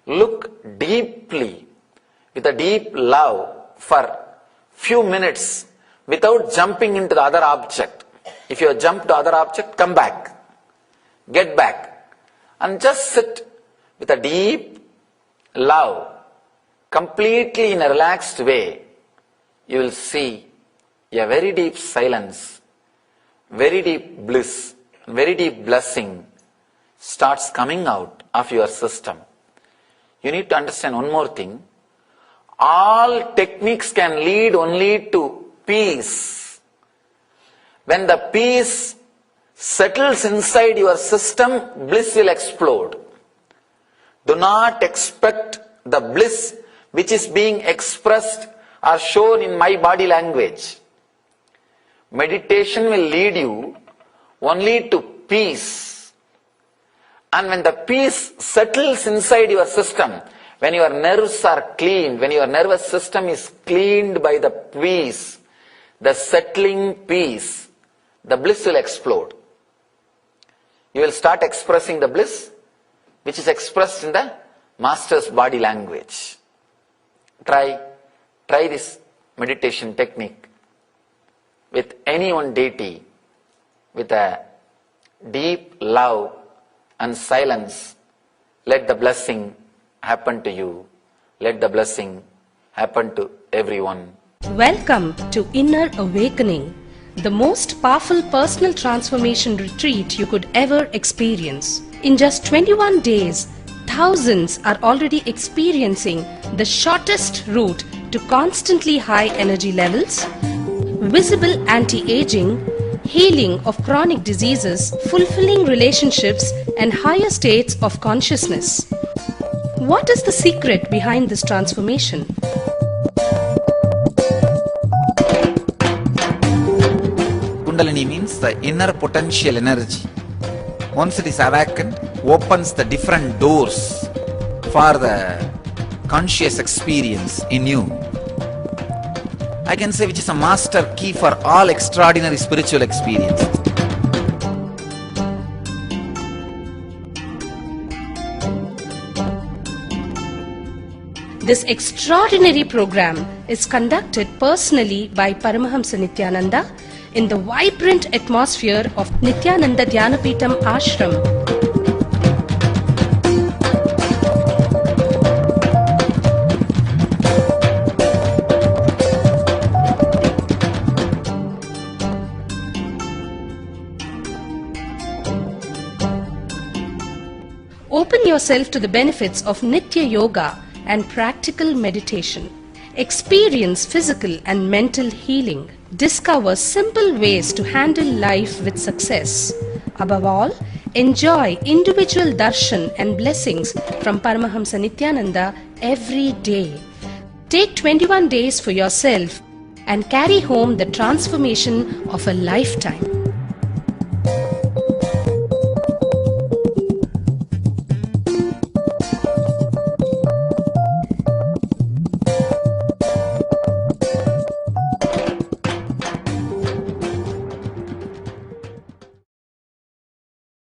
Look deeply with a deep love for few minutes without jumping into the other object. If you jump to other object, come back. Get back. And just sit with a deep love, completely in a relaxed way. You will see a very deep silence, very deep bliss, very deep blessing starts coming out of your system. You need to understand one more thing. All techniques can lead only to peace. When the peace settles inside your system, bliss will explode. Do not expect the bliss which is being expressed or shown in my body language. Meditation will lead you only to peace. And when the peace settles inside your system, when your nerves are cleaned, when your nervous system is cleaned by the peace, the settling peace, the bliss will explode. You will start expressing the bliss which is expressed in the master's body language. Try this meditation technique with any one deity with a deep love and silence. Let the blessing happen to you. Let the blessing happen to everyone. Welcome to Inner Awakening, the most powerful personal transformation retreat you could ever experience. In just 21 days, thousands are already experiencing the shortest route to constantly high energy levels, visible anti-aging, healing of chronic diseases, fulfilling relationships, and higher states of consciousness. What is the secret behind this transformation? Kundalini means the inner potential energy. Once it is awakened, opens the different doors for the conscious experience in you. I can say which is a master key for all extraordinary spiritual experiences. This extraordinary program is conducted personally by Paramahamsa Nityananda in the vibrant atmosphere of Nityananda Dhyanapitham Ashram. Open yourself to the benefits of Nitya Yoga and practical meditation. Experience physical and mental healing. Discover simple ways to handle life with success. Above all, Enjoy individual darshan and blessings from Paramahamsa Nityananda every day. Take 21 days for yourself and carry home the transformation of a lifetime.